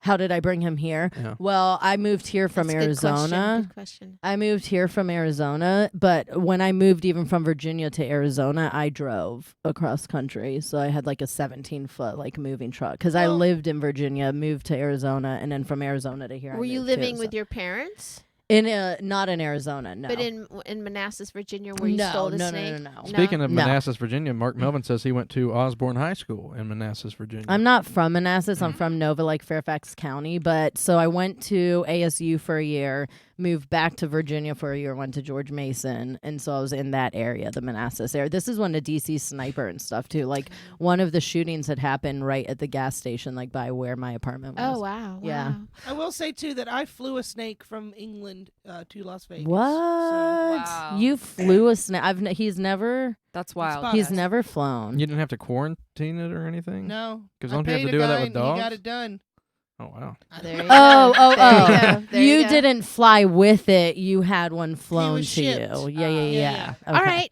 How did I bring him here? Yeah. Well, I moved here from That's a good question. Arizona. Good question. I moved here from Arizona, but when I moved even from Virginia to Arizona, I drove across country. So I had like a 17-foot like moving truck because I lived in Virginia, moved to Arizona, and then from Arizona to here. Were you living with your parents? Not in Arizona, no. But in Manassas, Virginia, where you stole the snake? No. Speaking of Manassas, Virginia, Mark Melvin says he went to Osborne High School in Manassas, Virginia. I'm not from Manassas. I'm from Nova, like Fairfax County. But so I went to ASU for a year, moved back to Virginia for a year, went to George Mason. And so I was in that area, the Manassas area. This is when the DC sniper and stuff, too. Like one of the shootings had happened right at the gas station, like by where my apartment was. Oh, wow. Yeah. I will say too that I flew a snake from England to Las Vegas. What? Wow. You flew a snake? He's never. That's wild. Spot He's us. never flown. You didn't have to quarantine it or anything? No, 'Cause I don't you have paid to a do that guy with and He got dogs? it done. Oh, wow. There you Oh, go. oh, There you oh. go. There You go. didn't fly with it. You had one flown was to shipped. you. Yeah. yeah. Okay. All right.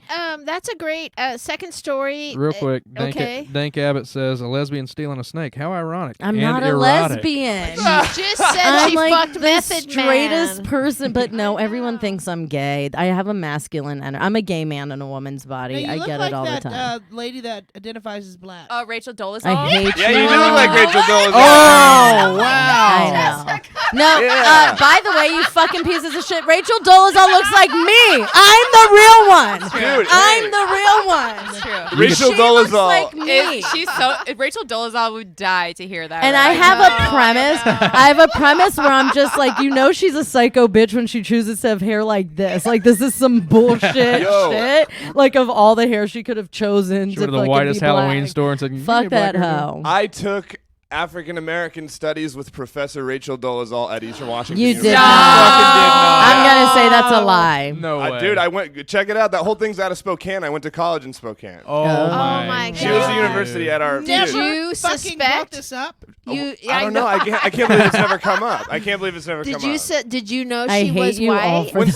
That's a great second story. Real quick, Dank, okay. Dank Abbott says, a lesbian stealing a snake. How ironic. I'm and not a erotic. lesbian. She just said I'm she like fucked the Method straightest Man. person, but no, everyone thinks I'm gay. I have a masculine energy. I'm a gay man in a woman's Now, body. you I look get like it all that, the time. lady that identifies as black. Rachel Dolezal. I hate Yeah, you. you do look like Rachel Dolezal. Oh, wow. I know. No, Yeah. by the way, you fucking pieces of shit, Rachel Dolezal looks like me. I'm the real one. Dude, I'm hey. the real one. That's true. Rachel She looks Dolezal. like me. Rachel Dolezal would die to hear that. And right I now. have a premise. I have a premise where I'm just like, she's a psycho bitch when she chooses to have hair like this. Like this is some bullshit Yo. shit. Like of all the hair she could have chosen She to went to the fucking whitest be Halloween black. store and said, Fuck that hoe. I took African American Studies with Professor Rachel Dolezal at Eastern Washington. You did University. not. I'm gonna say that's a lie. No way. Dude, I went. Check it out. That whole thing's out of Spokane. I went to college in Spokane. Oh, my She was the God. university at our. Did Never you fucking brought suspect? this up. You, I don't know. I can't believe it's never come up. I can't believe it's never Did come you up. did you know I she hate was you all white? for when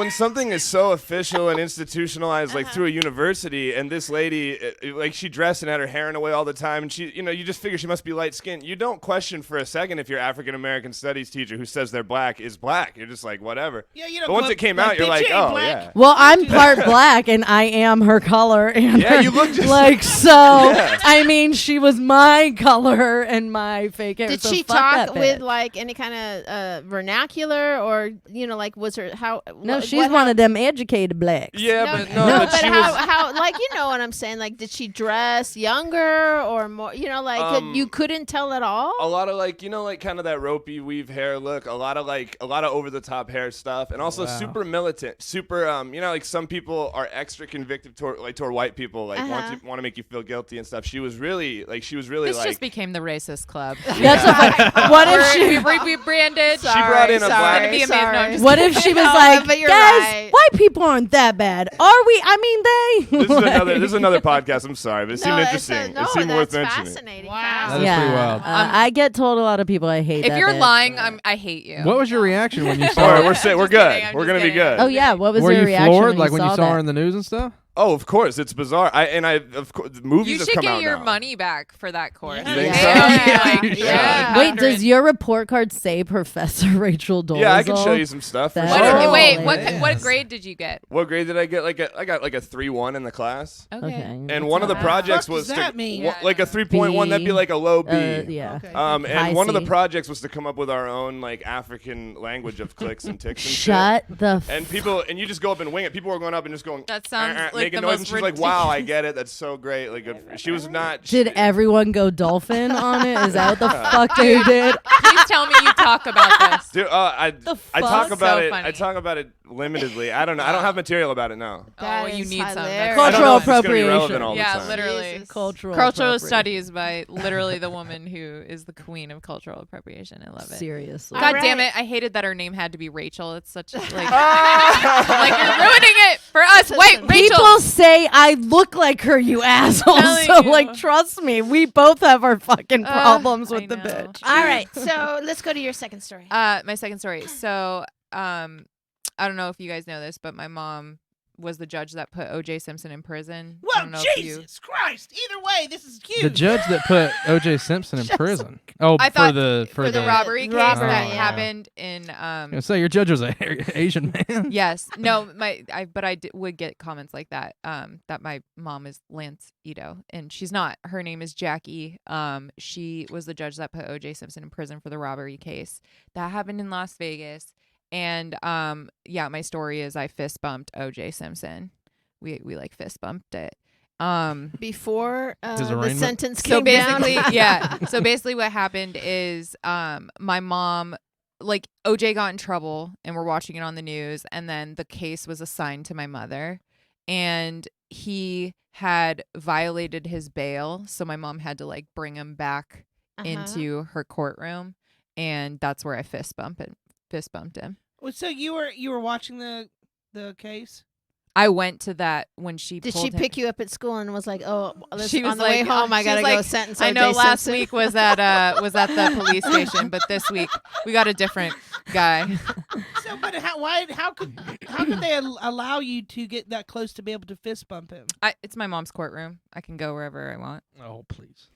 this. something is so official and institutionalized like through a university, and this lady like she dressed and had her hair in a way all the time, and she you just figure she must be light skinned. You don't question for a second if your African American studies teacher who says they're black is black. You're just like whatever. Yeah, you know. But once it came out, you're bitch, like, you ain't oh black. yeah. Well, I'm part black and I am her color. And Yeah, you look just like so. Yeah. I mean, she was my color and my fake hair. Did so she fuck talk that with bitch. like any kind of vernacular or like was her how? No, she's one of them educated blacks. Yeah, No, but but she how was. how like you know what I'm saying? Like, did she dress younger or more? You couldn't tell at all. A lot of like kind of that ropey weave hair look, a lot of over the top hair stuff, and also Wow. super militant, super like some people are extra convicted toward white people, like want to make you feel guilty and stuff. She was really This like just became the racist club. That's so funny. What if she? we rebranded? She brought in a black- Gonna be a man. No, I'm just What if she was No, like, but you're guys, right. white people aren't that bad, are we? I mean, they. this is another podcast. I'm sorry, but it seemed interesting. It seemed worth that's mentioning. fascinating. Wow. That is pretty wild. I get told a lot of people I hate. If that you're bitch. lying, I hate you. What was your reaction when you saw All right, her? we're I'm good. kidding, I'm We're just gonna be kidding. good. Oh yeah, what was Were your you reaction floored when you saw her that? in the news and stuff? Oh, of course, it's bizarre. Of course, the movies You have should come get out your now. money back for that course. You think Yeah. Wait, does your report card say Professor Rachel Dolezal? Yeah, I can show you some stuff. For That- sure. Oh, Wait, hilarious. what grade did you get? What grade did I get? I got like a 3.1 in the class. Okay. And one of the Wow. projects What was does that mean? like a 3.1. That'd be like a low B. Yeah. Okay. And High one of the C. projects was to come up with our own like African language of clicks and ticks and Shut the. shit. And people, and you just go up and wing it. People were going up and just going. That sounds making the noise, and most she's like, "Wow, I get it. That's so great." Like, good she was not. Did everyone go dolphin on it? Is that what the fuck they did? Please tell me you talk about this. Dude, I talk fuck? about So it. funny. I talk about it limitedly. I don't know. I don't have material about it now. That Oh, you is need some. hilarious. I don't know Cultural if it's gonna be appropriation. relevant all the Yeah, time. literally. Jesus. Cultural Cultural appropriation. studies by literally the woman who is the queen of cultural appropriation. I love it. Seriously. All God right. damn it! I hated that her name had to be Rachel. It's such like, like you're ruining it for us. Wait, Rachel. People say I look like her, you asshole. Telling So, you. like, trust me, we both have our fucking problems I with the know. bitch. All right, so let's go to your second story. My second story. So, I don't know if you guys know this, but my mom was the judge that put O.J. Simpson in prison. I Well, don't know if you- Jesus Christ! Either way, this is huge. The judge that put O.J. Simpson in prison. Oh, I for thought the for the robbery case robbery, that yeah. happened in I was gonna say your judge was a Asian man. Yes. No, would get comments like that. That my mom is Lance Ito, and she's not. Her name is Jackie. She was the judge that put O.J. Simpson in prison for the robbery case that happened in Las Vegas. And yeah, my story is I fist bumped O.J. Simpson. We like fist bumped it. Before His the arraignment? sentence So came down. basically, yeah. So basically, what happened is my mom, like OJ got in trouble, and we're watching it on the news, and then the case was assigned to my mother, and he had violated his bail, so my mom had to like bring him back into her courtroom, and that's where I fist bumped him. Well, so you were watching the case? I went to that when she Did pulled she him. pick you up at school and was like, "Oh, She was on the way like, home, I she was gotta go like, sentence I O.J. know last Simpson." week was at the police station, but this week we got a different guy. So, but how could they allow you to get that close to be able to fist bump him? It's my mom's courtroom. I can go wherever I want. Oh, please.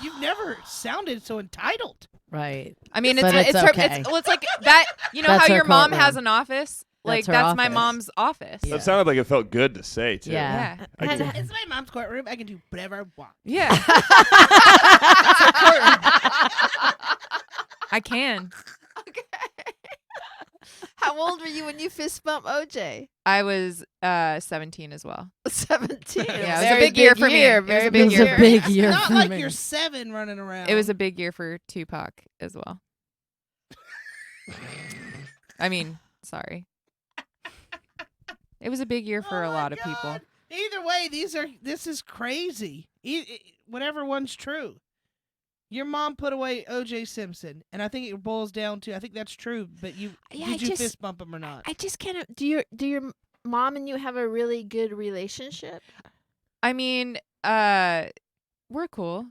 You've never sounded so entitled. Right. I mean, But it's it's her. okay. It's like that. You know That's how her your mom courtroom. has an office. Like her that's my office. mom's office. Yeah. That sounded like it felt good to say too. Yeah. Yeah. I can- It's my mom's courtroom. I can do whatever I want. Yeah. I can. How old were you when you fist bumped OJ? I was 17 as well. 17. Yeah, it was a Very big year for me. It was a Very big It was year. a big year Not for like me. you're 7 running around. It was a big year for Tupac as well. I mean, sorry. It was a big year for Oh a my lot of people. God. Either way, this is crazy. Whatever one's true. Your mom put away O.J. Simpson, and I think it boils down to I think that's true. But Yeah, did you fist bump him or not? I just kind of do your mom and you have a really good relationship? I mean, we're cool.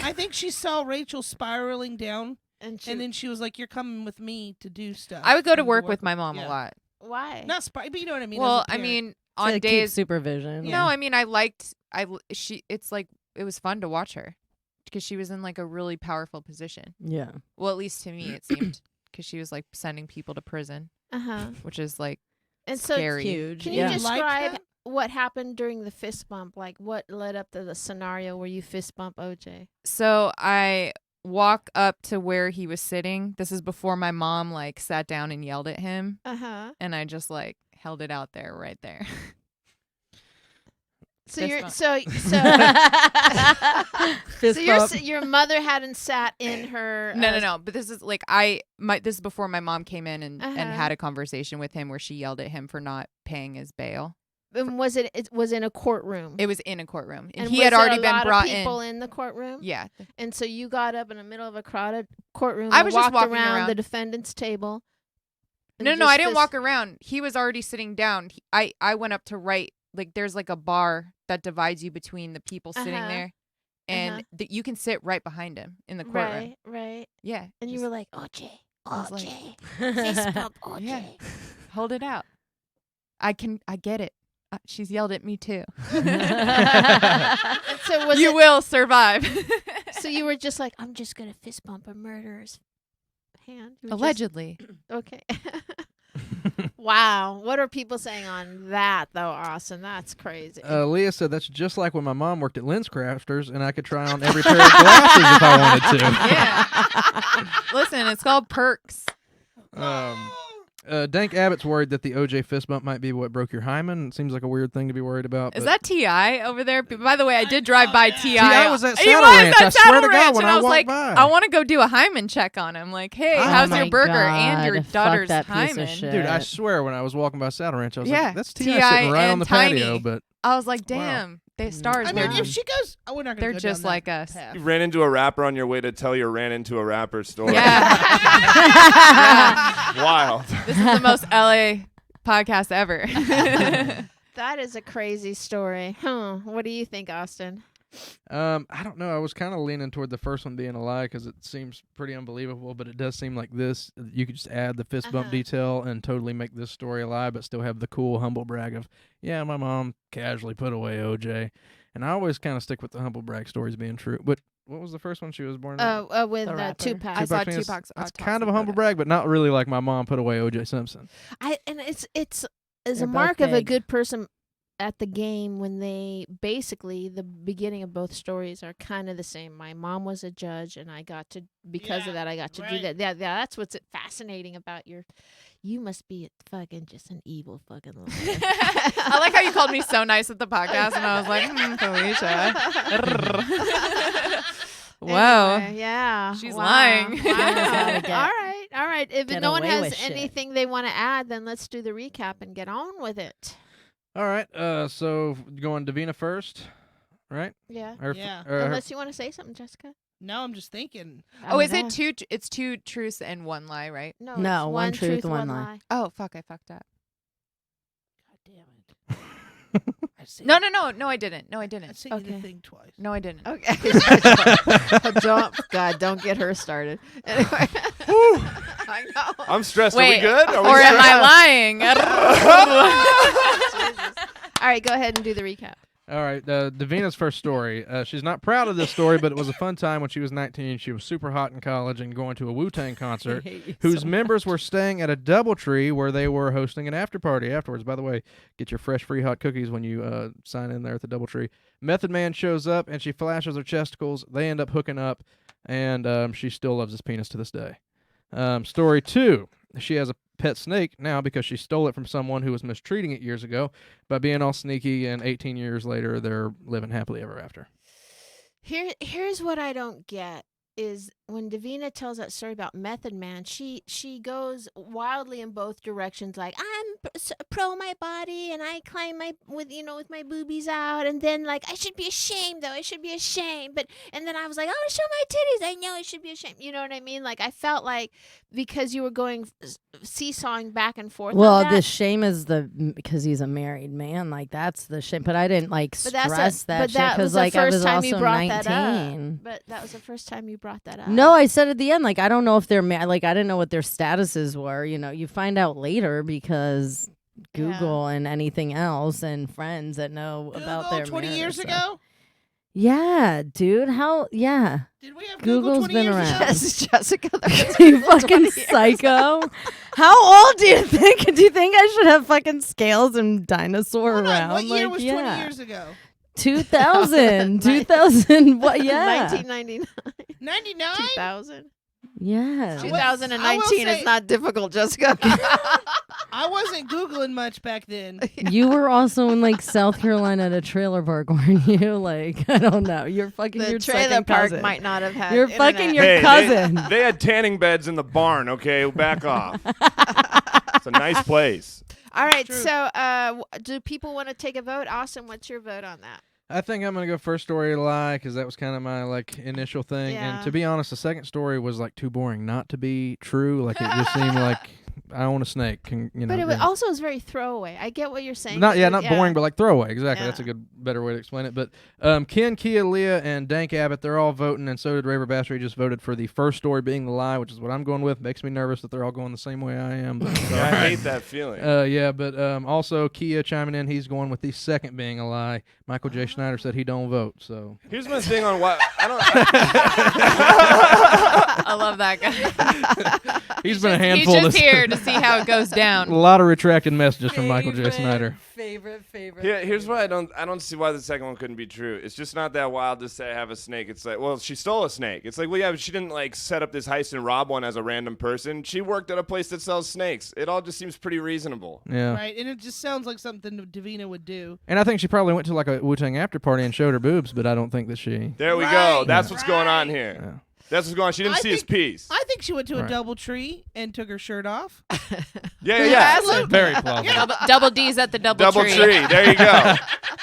I think she saw Rachel spiraling down, And and then she was like, "You're coming with me to do stuff." I would go to and work with my mom yeah. a lot. why? Not but you know what I mean. as Well, a I parent. mean, To on keep days. supervision. No, I mean, it's like it was fun to watch her because she was in like a really powerful position. Yeah. Well, at least to me, it seemed because she was like sending people to prison, Uh-huh. which is like And so scary. Huge. can yeah. you Like describe that? what happened during the fist bump? Like what led up to the scenario where you fist bump OJ? So I walk up to where he was sitting. This is before my mom like sat down and yelled at him, Uh-huh. and I just like held it out there right there. So Fist you're bump. Fist so bump. your mother hadn't sat in her No. But this is like this is before my mom came in and Uh-huh. had a conversation with him where she yelled at him for not paying his bail. And was it was in a courtroom? It was in a courtroom, and he was had there already a been lot brought of people in. in the courtroom? Yeah, And so you got up in the middle of a crowded courtroom I and was just walked walking around around. the defendant's table. and No, I just didn't fist- walk around. He was already sitting down. I went up to right, like there's like a bar that divides you between the people sitting Uh-huh. there, and you can sit right behind him in the courtroom. Right. Yeah, And you just were like, OJ, I was like- OJ, fist bump OJ. Yeah. hold it out. I get it. She's yelled at me too. And so was You it, will survive. so you were just like, I'm just gonna fist bump a murderer's hand. You were just- Allegedly. okay. Wow. What are people saying on that though, Austin? That's crazy. Leah said that's just like when my mom worked at Lens Crafters, and I could try on every pair of glasses if I wanted to. Yeah. Listen, it's called perks. Um, Dank Abbott's worried that the OJ fist bump might be what broke your hymen. It seems like a weird thing to be worried about. Is that T.I. over there? By the way, I did drive by T.I. T.I. was at He Saddle was Ranch. at I swear to Saddle God, Ranch, when and I was walked like, by. I want to go do a hymen check on him. Like, hey, Oh how's my your burger and your God, daughter's fuck that piece of hymen? shit. Dude, I swear when I was walking by Saddle Ranch, I was Yeah, like, that's T.I. T.I. sitting right on and the Tiny. patio. But I was like, Wow. damn, they stars. I mean, man. if she goes, oh, we're not going They're to go just down like that us. path. You ran into a rapper on your way to tell your ran into a rapper story. Yeah. Wild. This is the most LA podcast ever. That is a crazy story. What do you think, Austin? I don't know. I was kind of leaning toward the first one being a lie because it seems pretty unbelievable, but it does seem like this. You could just add the fist bump detail and totally make this story a lie, but still have the cool humble brag of, yeah, my mom casually put away OJ. And I always kind of stick with the humble brag stories being true. But what was the first one she was born in? With The rapper. Tupac. I saw Tupac penis? Tupac's That's autopsy kind of a humble photos. brag, but not really like my mom put away OJ Simpson. It's They're a both mark of a big. good person at the game when they basically the beginning of both stories are kind of the same. My mom was a judge, and I got to because of that I got to do right. that. Yeah, that's what's fascinating about your. You must be fucking just an evil fucking lawyer. I like how you called me so nice at the podcast, and I was like, Felicia. Whoa. Anyway, yeah, She's wow. lying. Wow. Gotta get- all right. If get no one away has with shit. anything they want to add, then let's do the recap and get on with it. All right. So going Davina first, right? Yeah. Or, Yeah. Unless you want to say something, Jessica. No, I'm just thinking. Oh, is no. it two? It's two truths and one lie, right? No, No, it's one truth, one lie. Oh, fuck, I fucked up. God damn it. I sent No, you- I didn't. No, I I didn't. sent you the Okay. thing twice. No, I didn't. Okay. don't get her started. Anyway. I know. I'm stressed. Wait, Are we good? Are we or am stressed? I lying? Jesus. All right, go ahead and do the recap. All right, Davina's first story. She's not proud of this story, but it was a fun time when she was 19. She was super hot in college and going to a Wu-Tang concert, whose members were staying at a DoubleTree where they were hosting an after party afterwards. By the way, get your fresh free hot cookies when you sign in there at the DoubleTree. Method Man shows up and she flashes her chesticles. They end up hooking up, and she still loves his penis to this day. Story 2. She has a pet snake now because she stole it from someone who was mistreating it years ago by being all sneaky, and 18 years later, they're living happily ever after. Here's what I don't get is when Davina tells that story about Method Man, she goes wildly in both directions. Like, I'm pro my body and I climb with my boobies out, and then like I should be ashamed though. I should be ashamed. And then I was like, I want to show my titties. I know I should be ashamed. You know what I mean? Like I felt like because you were going seesawing back and forth. Well, on that, the shame is because he's a married man. Like that's the shame. But I didn't like But that's stress that but shit that was because the like I first was time you also brought that up. 19. But that was the first time you brought that up. No, I said at the end, like I don't know if they're like I didn't know what their statuses were. You know, you find out later because Google and anything else and friends that know about Google their 20 marriage years stuff. ago? Yeah, dude. How? Yeah. Did we have Google Google's 20 been years around. ago? Yes, Jessica. You fucking psycho. How old do you think? Do you think I should have fucking scales and dinosaur Hold on, around? what year like, was yeah. 20 years ago? 2000. 2000. What? Yeah. 1999. 99? 2000. Yeah. 2019 say- is not difficult, Jessica. I wasn't Googling much back then. You were also in like South Carolina at a trailer park, weren't you? Like, I don't know. You're fucking The your trailer second park cousin. might not have had You're internet. fucking your Hey, cousin. They had tanning beds in the barn, okay? Back off. It's a nice place. All right, True. so do people want to take a vote? Austin, what's your vote on that? I think I'm gonna go first story lie because that was kind of my like initial thing. Yeah. And to be honest, the second story was like too boring not to be true. Like it just seemed like I own a snake. And, you know, But it was yeah. also was very throwaway. I get what you're saying. Not but not boring, but like throwaway. Exactly. That's a Yeah. good, better way to explain it. But Ken, Kia, Leah, and Dank Abbott, they're all voting, and so did Raver Bastard. He just voted for the first story being the lie, which is what I'm going with. Makes me nervous that they're all going the same way I am. But, Yeah, I hate that feeling. yeah, but also Kia chiming in. He's going with the second being a lie. Michael J. Schneider said he don't vote. So Here's my thing on why I don't. I love that guy. He's been a He's handful just this here to see how it goes A down. lot of retracted messages from Michael J. Snyder. Favorite. Here's why I don't see why the second one couldn't be true. It's just not that wild to say I have a snake. It's like, well, she stole a snake. It's like, well, yeah, but she didn't like set up this heist and rob one as a random person. She worked at a place that sells snakes. It all just seems pretty reasonable. Yeah. Right, and it just sounds like something Davina would do. And I think she probably went to like a Wu-Tang after party and showed her boobs, but I don't think that she... There we Right, go. That's what's going on here. Yeah. That's what's going on. She didn't I see his think- piece. I think she went to a Right. double tree and took her shirt off. Yeah. Absolutely. Very plausible. Double D's at the double Double tree. There you go.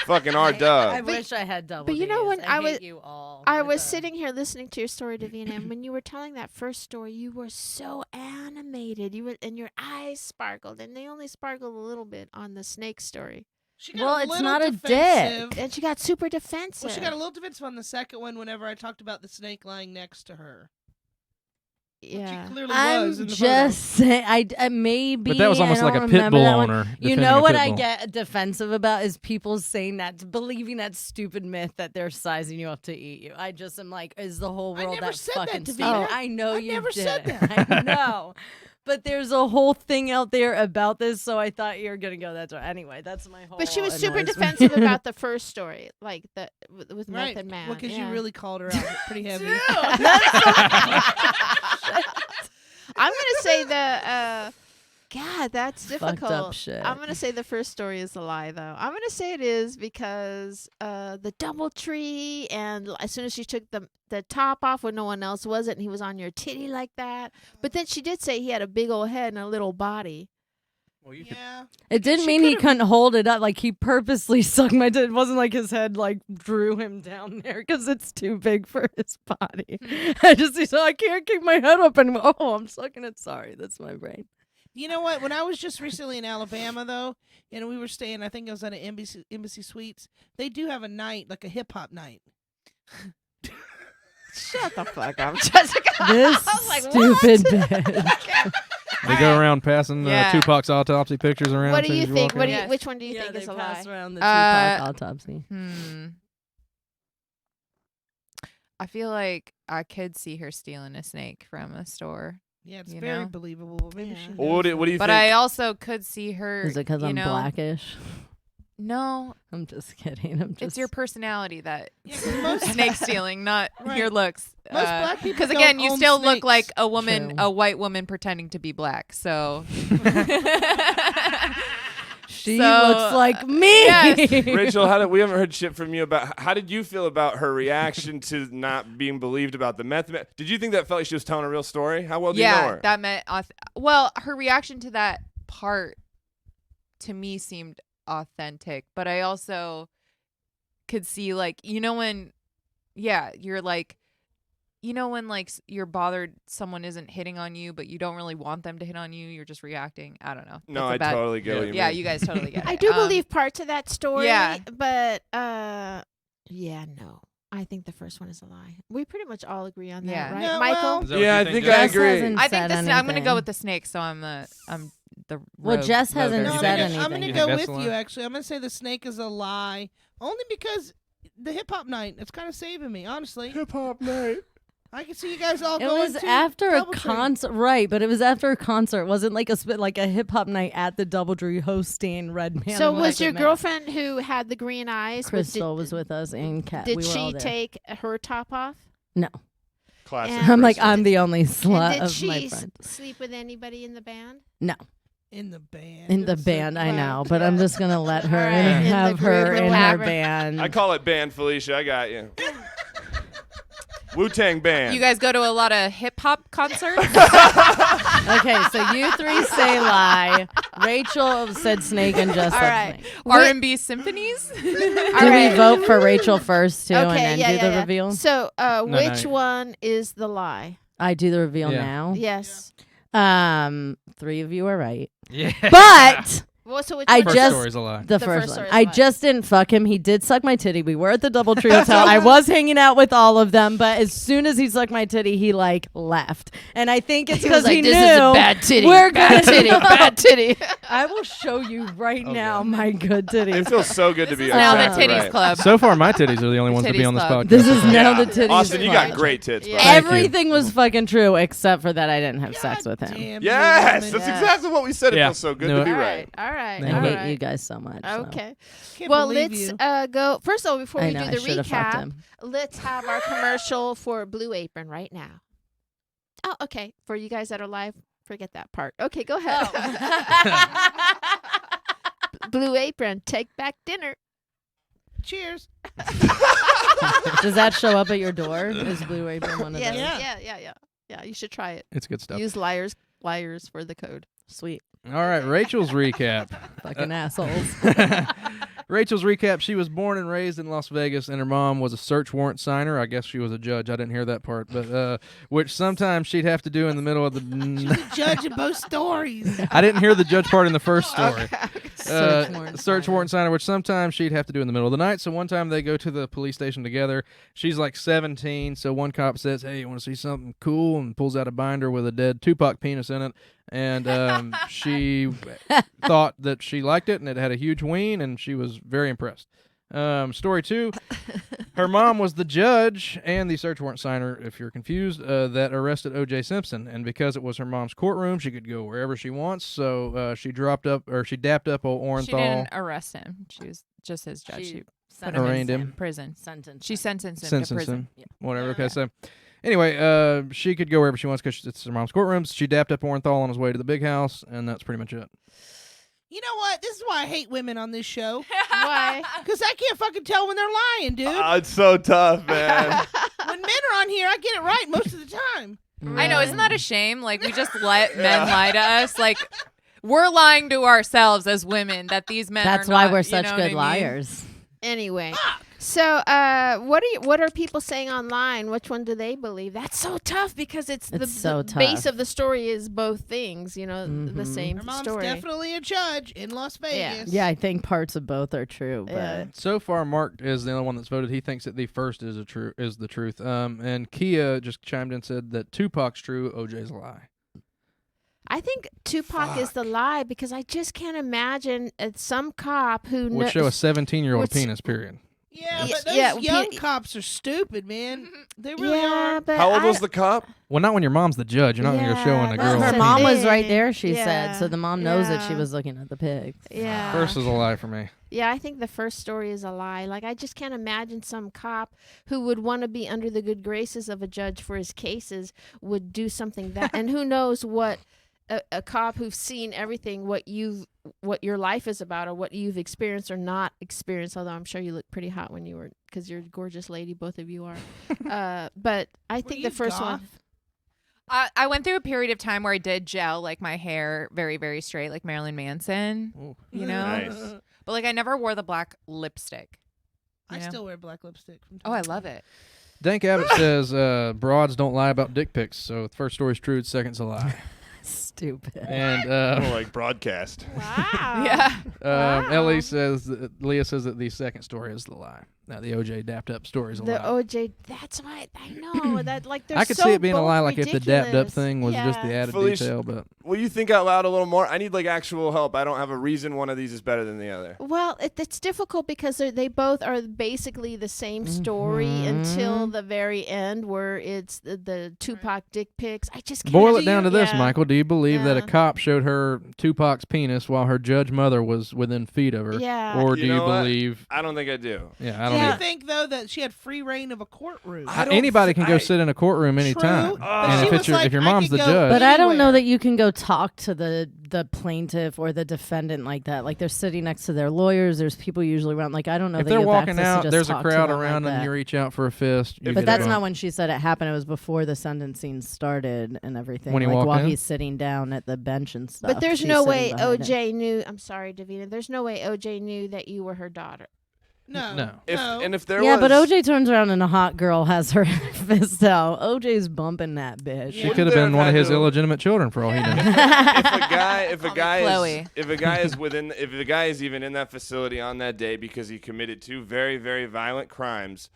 Fucking I R-Dub. wish I had double. but you know Ds. when I was- hate you all I with was a- sitting here listening to your story, Davina, and when you were telling that first story, you were so animated. You were, and your eyes sparkled, and they only sparkled a little bit on the snake story. She got Well, a it's little not a defensive. dick. And she got super defensive. Well, she got a little defensive on the second one whenever I talked about the snake lying next to her. yeah. She clearly I'm was in the just saying, I maybe. But that was almost I like don't a pit remember bull that one. owner. You defending know a what pit I bull. get defensive about is people saying that, believing that stupid myth that they're sizing you up to eat you. I just am like, is the whole I world never that said that, fucking Davina. stupid? I know I you never did. said that. I know. But there's a whole thing out there about this, so I thought you were gonna go that way. Anyway, that's my whole. But she was super annoys me. defensive about the first story, like the with Right. Method Man. Well, because yeah. you really called her out pretty heavy. I'm gonna say the. God, that's Fucked difficult. up shit. I'm gonna say the first story is a lie, though. I'm gonna say it is because the double tree, and as soon as she took the top off when no one else was it, and he was on your titty like that. But then she did say he had a big old head and a little body. Well, you could, Yeah. It didn't She mean he could've- couldn't hold it up. Like he purposely sucked my dick. It wasn't like his head like drew him down there because it's too big for his body. I can't keep my head up anymore. Oh, I'm sucking it. Sorry, that's my brain. You know what? When I was just recently in Alabama, though, and we were staying, I think it was at an Embassy Suites, they do have a night, like a hip-hop night. Shut the fuck up, Jessica. This I was like, stupid what? bitch. they go around passing Yeah. Tupac's autopsy pictures around. What do as you you think? walk What in. do you? Yes. Which one do you Yeah, think they is a pass lie? around the Tupac autopsy. I feel like I could see her stealing a snake from a store. Yeah, it's You very know? believable. Maybe Yeah. she Well, what do you But think? I also could see her. Is it because you I'm know, blackish? No, I'm just kidding. I'm just. it's your personality that Yeah, 'cause most snake stealing, not Right. your looks. Most black people Because don't again, you own still look snakes. like a woman, True. a white woman pretending to be black. So she so, looks like me. yes. Rachel, we haven't heard shit from you about how did you feel about her reaction to not being believed about the method? Did you think that felt like she was telling a real story? How well do you know yeah, her? that meant. Well, her reaction to that part to me seemed authentic, but I also could see like when, you're like. When like you're bothered someone isn't hitting on you, but you don't really want them to hit on you, you're just reacting. I don't know. No, That's a I bad- totally get what you Yeah, mean. you guys totally get it. I do believe parts of that story. yeah. But yeah, no. I think the first one is a lie. We pretty much all agree on that, Yeah. right, No, Michael? well- Is that what Yeah, you I think Jess? I Jess agree. hasn't I think said I'm gonna anything. go with the snake, so I'm the. Well, rogue Jess hasn't voter. No, said I'm anything. gonna You go think that's with a you. lie? Actually, I'm gonna say the snake is a lie, only because the hip hop night. It's kind of saving me, honestly. Hip hop night. I can see you guys all It going was to after a Doubletree. concert, right? But it was after a concert. It wasn't like a hip hop night at the DoubleTree hosting Redman. So and was your Wicked Man. girlfriend who had the green eyes? Crystal was with us and Kat? Did we were all she there. take her top off? No, Classic. And- I'm like Crystal. I'm the only And slut did of she my friends. sleep with anybody in the band? No, in the band. in the It's so band, I wow. know, but I'm just gonna let her All right, in the have group her or in her whatever. band. I call it band, Felicia. I got you. Wu-Tang band. You guys go to a lot of hip hop concerts. Okay, so you three say lie. Rachel said snake and Jess All said right. snake. R&B symphonies. All Did right. we vote for Rachel first too, and Okay, then yeah, do yeah, the yeah. reveal? So, which no. one is the lie? I do the reveal Yeah. now. Yes. 3 of you are right, Yeah. but Well, so which I one First is- just- story's a lie. The The first first one. story is I fine. just didn't fuck him. He did suck my titty. We were at the DoubleTree Hotel. I was hanging out with all of them, but as soon as he sucked my titty, he like left. And I think it's He was because like, he "This knew is a bad titty. we're bad gonna- titty. Bad titty." I will show you right Oh, now God. my good It titties. feels so good to This be is now the exactly titties right. club. So far, my titties are the only ones to be Titties on this club. podcast. This is now Yeah. the titties. Austin, you got club. great tits, bro. Yeah. Thank you. Everything was fucking true except for that I didn't have sex with him. Damn, Yes, you that's woman. exactly what we said. It Yeah. feels so good Knew to it. be All right. right. All right. I Nailed hate it. all you guys so much. so. Okay. Can't Well, believe let's you. go. First of all, before I we know, do I the should have fucked recap, him. let's have our commercial for Blue Apron right now. Oh, okay. For you guys that are live, forget that part. Okay, go ahead. Blue Apron, take back dinner. Cheers. Does that show up at your door? Is Blue Apron one of Yes, those? Yeah. yeah. You should try it. It's good stuff. Use liars for the code. Sweet. All right, Rachel's recap. Fucking assholes. Rachel's recap. She was born and raised in Las Vegas, and her mom was a search warrant signer. I guess she was a judge. I didn't hear that part, but which sometimes she'd have to do in the middle of She's the. a judge in both stories. I didn't hear the judge part in the first story. Search warrant Search signer. warrant signer, which sometimes she'd have to do in the middle of the night. So one time they go to the police station together. She's like 17, so one cop says, "Hey, you want to see something cool?" and pulls out a binder with a dead Tupac penis in it. And she thought that she liked it, and it had a huge ween, and she was very impressed. Story 2, her mom was the judge and the search warrant signer, if you're confused, that arrested O.J. Simpson. And because it was her mom's courtroom, she could go wherever she wants. So she dapped up old Orenthal. She didn't arrest him. She was just his judge. She put him Arraigned in him. prison. Sentence. She sentenced him to Sentenced prison. him. Whatever. Okay, so anyway, she could go wherever she wants because it's her mom's courtroom. So she dapped up Orenthal on his way to the big house, and that's pretty much it. You know what? This is why I hate women on this show. Why? Because I can't fucking tell when they're lying, dude. It's so tough, man. When men are on here, I get it right most of the time. I know, isn't that a shame? Like, we just let men lie to us. Like, we're lying to ourselves as women that these men That's are why not, we're you such know good what I mean? liars. Anyway, so what are people saying online? Which one do they believe? That's so tough because it's It's so the base tough. of the story is both things. You know, the Mhm. same Her mom's story. definitely a judge in Las Vegas. Yeah, I think parts of both are true, but Yeah. So far, Mark is the only one that's voted. He thinks that the first is the truth. And Kia just chimed in and said that Tupac's true, OJ's a lie. I think Tupac is the lie because I just can't imagine some cop who Would show a 17-year-old What's- penis. Period. Yeah, Yeah, but those yeah, young pe- cops are stupid, man. They really yeah, are. but How old I- was the cop? Well, not when your mom's the judge. You're not going to go showing a Yeah, girl. that's her a mom was thing. right there, she Yeah. said, so the mom knows that she Yeah. was looking at the pigs. Yeah. First is a lie for me. Yeah, I think the first story is a lie. Like, I just can't imagine some cop who would want to be under the good graces of a judge for his cases would do something that. And who knows what a cop who's seen everything, what your life is about, or what you've experienced or not experienced. Although I'm sure you look pretty hot when you were, because you're a gorgeous lady, both of you are. But I think the first one. I went through a period of time where I did gel like my hair very, very straight, like Marilyn Manson. Ooh. You know, Nice. but like I never wore the black lipstick. I you know? still wear black lipstick. From Oh, time I to love time. it. Dank Abbott says broads don't lie about dick pics. So the first story's true, the second's a lie. Stupid. And More like broadcast. Wow. Yeah. Wow. Leah says that the second story is the lie. Now the OJ dapped up story is a The lie. OJ, that's right. I know that. Like, they're I could so see it being a both lie, like if the dapped up ridiculous. thing was just the Yeah. added Felicia- detail, but Will you think out loud a little more? I need like actual help. I don't have a reason one of these is better than the other. Well, it's difficult because they both are basically the same story until the very end, where it's the Tupac dick pics. I just can't. boil it down to this, Yeah. Michael. Do you believe that a Yeah. cop showed her Tupac's penis while her judge mother was within feet of her? Yeah. Or You do you know what? believe? I don't think I do. Yeah, I don't Do you either. think though that she had free reign of a courtroom? I don't Anybody can go I- sit in a courtroom anytime. True, but And she if was it's your like, if your I mom's could the go- judge, But I don't know Anywhere. that you can go talk to the plaintiff or the defendant like that. Like they're sitting next to their lawyers. There's people usually around. Like I don't know if that they're you have walking access to out, just there's a talk to crowd them around like and that. you reach out for a fist. You But get that's a not bump. when she said it happened. It was before the sentencing started and everything. When he like walked while in? he's sitting down at the bench and stuff. But there's she's no sitting way behind him. OJ knew. I'm sorry, Davina. There's no way OJ knew that you were her daughter. No. If there Yeah, was, but OJ turns around and a hot girl has her fist out. OJ's bumping that bitch. She could have been one of his illegitimate children for all he knows. if a guy is even in that facility on that day because he committed 2 very, very violent crimes,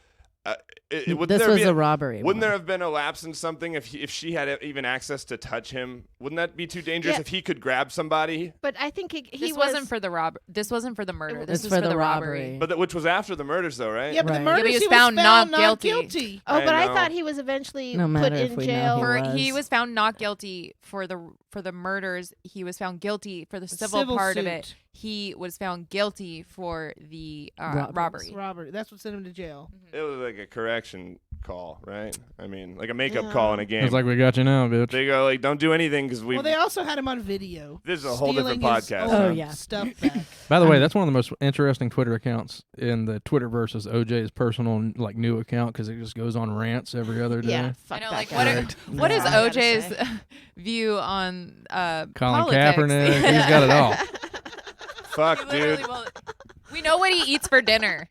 This was a robbery. Wouldn't there have been a lapse in something if she had even access to touch him? Wouldn't that be too dangerous if he could grab somebody? But I think This wasn't for the This wasn't for the murder. This was for for the robbery. But which was after the murders, though, right? Yeah, but the Right. murders Yeah, but he was found not guilty. Oh, but I know. thought he was eventually No put matter if in we know jail. he He was found not guilty for the murders. He was found guilty for the civil civil part of suit. it. He was found guilty for the Robberies. robbery. That's what sent him to jail. It was like a correction call, right? I mean, like a makeup call in a game. It's like we got you now, bitch. They go like, don't do anything because Well, they also had him on video. This is a whole different stealing his podcast. old Oh, yeah. stuff back. By the way, that's one of the most interesting Twitter accounts in the Twitterverse is OJ's personal like new account because it just goes on rants every other day. Yeah, I fuck know, that like guy. what is Yeah, I gotta OJ's say. view on Colin politics? Kaepernick, he's got it all. Fuck, dude. We know what he eats for dinner.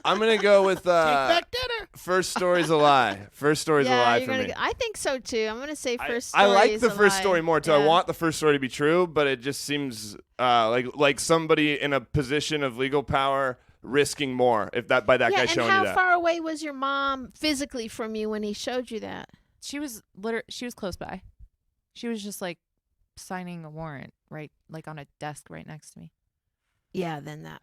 I'm gonna go with Take back dinner. first story's a lie. First story's a lie for me. I think so too. I'm gonna say first I story like is the a first lie. story more too. Yeah. I want the first story to be true, but it just seems like somebody in a position of legal power risking more if that by that guy and showing how you that. far away was your mom physically from you when he showed you that? She was close by. She was just like signing a warrant right like on a desk right next to me. Yeah, then that.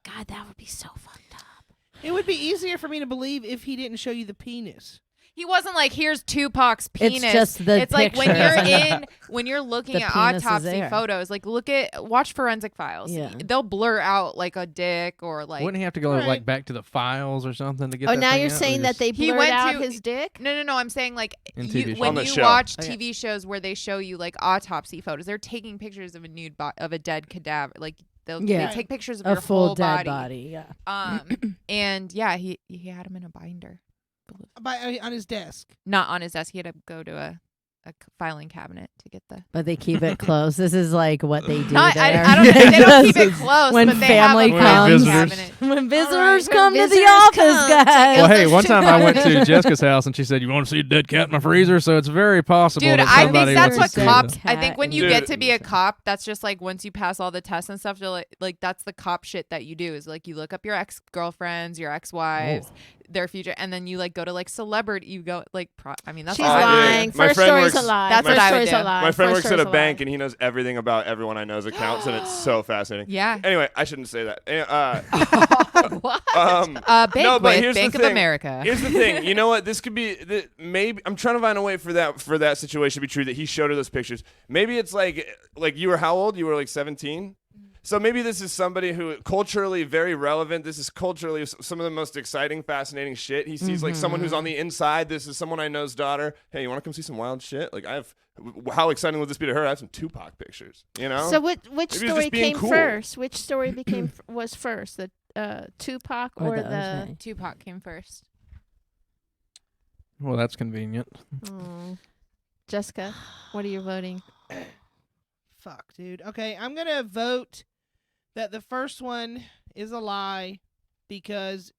God, that would be so fucked up. It would be easier for me to believe if he didn't show you the penis. He wasn't like, here's Tupac's penis. It's just the It's like when picture. when you're looking The at penis is autopsy there. photos, like watch Forensic Files. Yeah. They'll blur out like a dick or like. Wouldn't he have to go Right. like back to the files or something to get? Oh, that now thing you're out? saying Or that just- they He blurred went out to- his dick? No. I'm saying like In TV shows. when On the you show. watch Okay. TV shows where they show you like autopsy photos, they're taking pictures of a nude of a dead cadaver. Like they Yeah. take pictures of A your full whole dead body. Yeah. And yeah, he had him in a binder. On his desk. Not on his desk. He had to go to a filing cabinet to get the. But they keep it close. This is like what they do Not, there. I don't think they don't keep it This is close, when but they family have a comes. filing Visitors. cabinet. When visitors come to the visitors office, come, take guys. Well, hey, those one two time I went binders. to Jessica's house and she said, "You want to see a dead cat in my freezer?" So it's very possible Dude, that I somebody think that's wants what to cops- see cops. I think when you Dude. get to be a cop, that's just like once you pass all the tests and stuff, you're like that's the cop shit that you do. Is like you look up your ex-girlfriends, your ex-wives, their future, and then you like go to like celebrity. You go like, I mean, that's She's all I would do. lying. My First friend story's works- a lie. That's First what I would story's a do. lie. My friend First works at story's a lie. bank and he knows everything about everyone I know's accounts, and it's so fascinating. Yeah. Anyway, I shouldn't say that. What? Bank no, but with here's Bank the of thing. America. Here's the thing. You know what? This could be maybe. I'm trying to find a way for that situation to be true. That he showed her those pictures. Maybe it's like you were how old? You were like 17. So maybe this is somebody who culturally very relevant. This is culturally some of the most exciting, fascinating shit. He sees like someone who's on the inside. This is someone I know's daughter. Hey, you want to come see some wild shit? Like how exciting would this be to her? I have some Tupac pictures. You know. So which Maybe he's story just being came cool. first? Which story was first? The Tupac Or or the the? OJ. Tupac came first. Well, that's convenient. Jessica, what are you voting? Fuck, dude. Okay, I'm going to vote that the first one is a lie because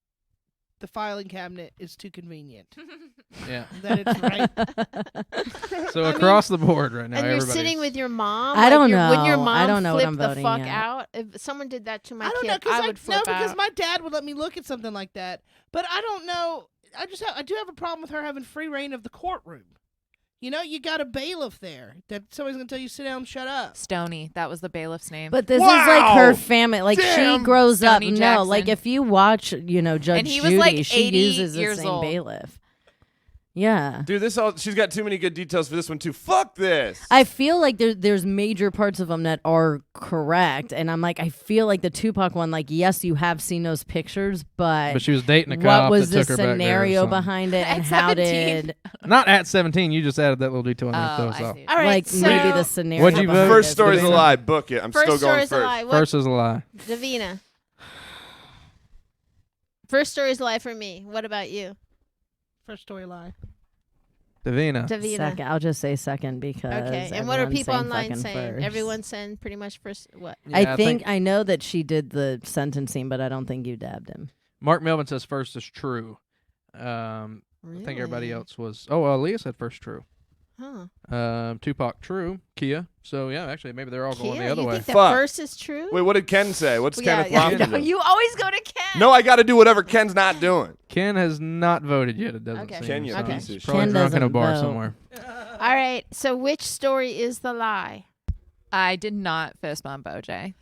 the filing cabinet is too convenient. Yeah. That it's right. So I across the board right now, And you're everybody's sitting with your mom. I don't When your know. mom I don't know what flipped I'm the voting fuck yet. out. If someone did that to my I don't kid, know I would flip because out. my dad would let me look at something like that. But I don't know. I do have a problem with her having free reign of the courtroom. You know, you got a bailiff there that somebody's gonna tell you sit down and shut up. Stony. That was the bailiff's name. But this is like her family. Like Damn. she grows up. Stoney No, like Jackson. if you watch, Judge And he was, Judy, like, she 80 uses the years same old. bailiff. Yeah. Dude, she's got too many good details for this one too. Fuck this. I feel like there's major parts of them that are correct, and I'm like, I feel like the Tupac one, like, yes, you have seen those pictures, but But she was dating a what cop was that the took her back there or scenario something. behind it, and At how 17. did Not at 17. You just added that little detail in there. to throw us I off. see. All right, like so maybe the scenario? What'd you behind vote? First it. story's a Davina? lie. Book it. I'm first still story going is a first. lie. What, First is a lie. Davina? First story is a lie for me. What about you? First story lie. Davina. Davina. Second. I'll just say second because. Okay. And what are everyone's people saying online fucking saying? first. Everyone's saying pretty much first. What? Yeah, I know that she did the sentencing, but I don't think you dabbed him. Mark Melvin says first is true. I think everybody else was. Oh, Leah said first true. Huh. Tupac true. Kia. So yeah, actually maybe they're all going the other you way. think the Fuck. first is true? Wait, what did Ken say? What's Well, Kenneth yeah, Lofton no, do? you always go to Ken. No, I got to do whatever Ken's not doing. Ken has not voted yet. It doesn't Okay. seem. Ken, you so piece he's of shit. probably Ken drunk in a doesn't bar vote. somewhere. All right. So which story is the lie? I did not fist bump OJ.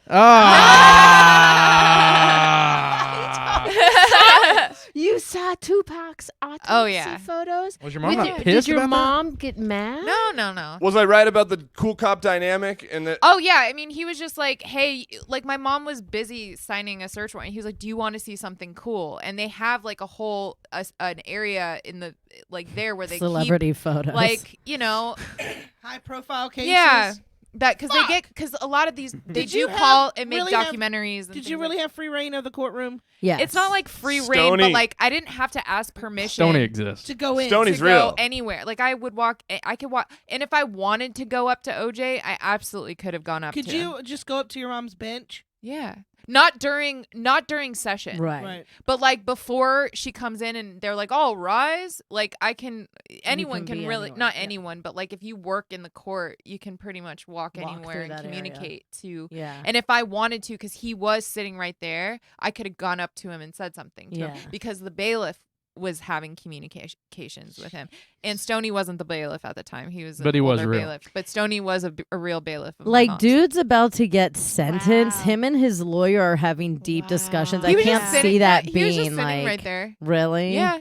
You saw Tupac's autopsy Oh, yeah. photos? Was your mom With not your- pissed Did your about mom get mad? No. Was I right about the cool cop dynamic? And that Oh yeah, I mean he was just like, hey, like my mom was busy signing a search warrant. He was like, do you want to see something cool? And they have like a whole an area in the like there where they Celebrity photos. keep like High profile cases. yeah. That because a lot of these they Did do you call have- and make really have- documentaries. And Did you things really like, have free reign of the courtroom yeah. It's not like free reign, Stoney. but like I didn't have to ask permission. Stoney exists. to go in? Stoney's to real. go anywhere. Like I would walk, I could walk, and if I wanted to go up to OJ, I absolutely could have gone up. Could to him. you just go up to your mom's bench? Yeah, not during session, right. But like before she comes in and they're like, "Oh, rise!" Like I can, anyone can can be really, anywhere, not yeah. anyone, but like if you work in the court, you can pretty much walk Walk anywhere through and that area. communicate to. Yeah. And if I wanted to, because he was sitting right there, I could have gone up to him and said something to Yeah. him because the bailiff was having communications with him, and Stoney wasn't the bailiff at the time. He was, But an he was older real. bailiff. But Stoney was a real bailiff. Of my Like, mom's. dude's about to get sentenced. Wow. Him and his lawyer are having deep Wow. discussions. He I was can't just see sitting that he being was just sitting like right there. really. Yeah.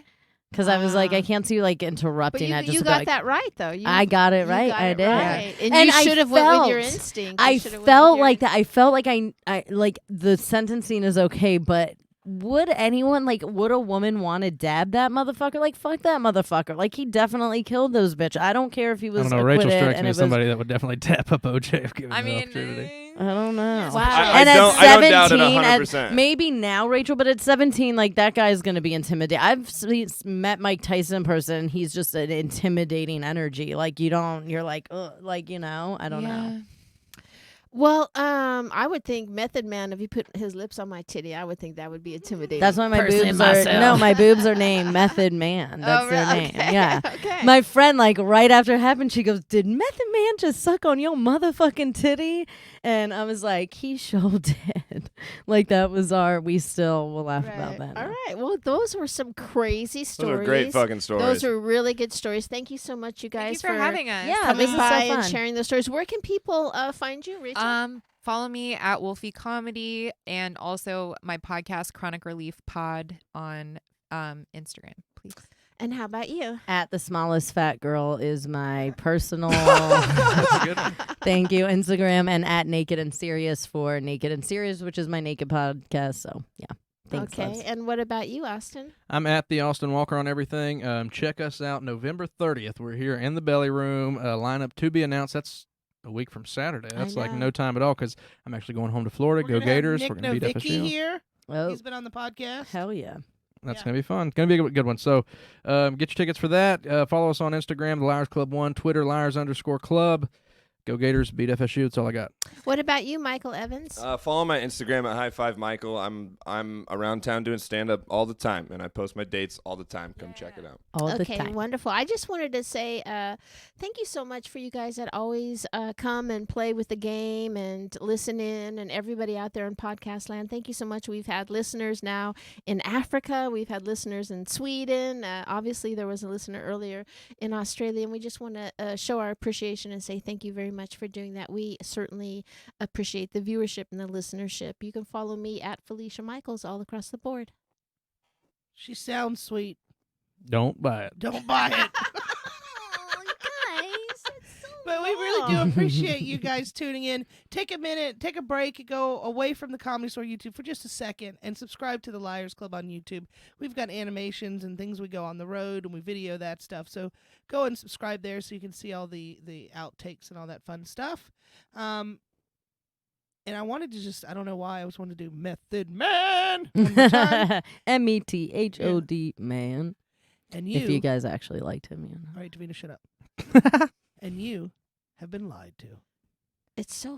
Because I was like, Wow. I can't see you like But interrupting. you, I just you be got like, that right, though. I got it you right. got I it did. right. And, And you I should have went with your felt- instinct. You I should have went felt with your like that. I felt like I like the sentencing is okay, but would anyone would a woman want to dab that motherfucker? Like fuck that motherfucker. Like he definitely killed those bitch. I don't care if he I was don't know. Rachel acquitted strikes and me it as was. somebody that would definitely tap up OJ if given I the mean, opportunity. I don't know. Wow. I And don't at doubt it 17, 100%. maybe now, Rachel, but at 17, like that guy's gonna be intimidated. I've met Mike Tyson in person. He's just an intimidating energy. Like you're like, ugh, like I don't know. Well, I would think Method Man, if he put his lips on my titty, I would think that would be intimidating. That's why my Personally boobs are myself. no, my boobs are named Method Man. That's their really? name. Okay. Yeah. Okay. My friend, right after it happened, she goes, "Did Method Man just suck on your motherfucking titty?" And I was like, "He sure did." That was we still will laugh about that. All now. right. Well, those were some crazy stories. Those are great fucking stories. Those are really good stories. Thank you so much, you guys, Thank you for having us. Yeah, coming this is by so and fun. sharing those stories. Where can people find you, Rachel? Follow me at Wolfie Comedy and also my podcast Chronic Relief Pod on Instagram, please. And how about you? At the smallest fat girl is my personal. That's a good one. Thank you, Instagram, and at Naked and Serious for Naked and Serious, which is my naked podcast. So yeah, thanks. Okay. loves. And what about you, Austin? I'm at the Austin Walker on everything. Check us out November 30th. We're here in the Belly Room. Lineup to be announced. That's a week from Saturday. That's like know. no time at all because I'm actually going home to Florida. We're Go gonna have Gators. Nick We're going to beat Novicki FSU. here. Oh, He's been on the podcast. hell yeah. That's Yeah. going to be fun. It's going to be a good one. So get your tickets for that. Follow us on Instagram, the Liars Club 1, Twitter, Liars_Club. Go Gators, beat FSU. That's all I got. What about you, Michael Evans? Follow my Instagram at High Five Michael. I'm around town doing stand up all the time, and I post my dates all the time. Come check it out. All the Okay, time. wonderful. I just wanted to say thank you so much for you guys that always come and play with the game and listen in, and everybody out there in podcast land. Thank you so much. We've had listeners now in Africa. We've had listeners in Sweden. Obviously, there was a listener earlier in Australia, and we just want to show our appreciation and say thank you very much for doing that. We certainly appreciate the viewership and the listenership. You can follow me at Felicia Michaels all across the board. She sounds sweet. Don't buy it. Don't buy it. Oh, guys, it's so But we really do appreciate you guys tuning in. Take a minute, take a break, go away from the Comedy Store YouTube for just a second, and subscribe to the Liars Club on YouTube. We've got animations and things we go on the road, and we video that stuff. So go and subscribe there so you can see all the outtakes and all that fun stuff. And I wanted to I don't know why, I always wanted to do Method Man one more time. METHOD, man. And If you guys actually liked him, you know. All right, Davina, shut up. And you have been lied to. It's so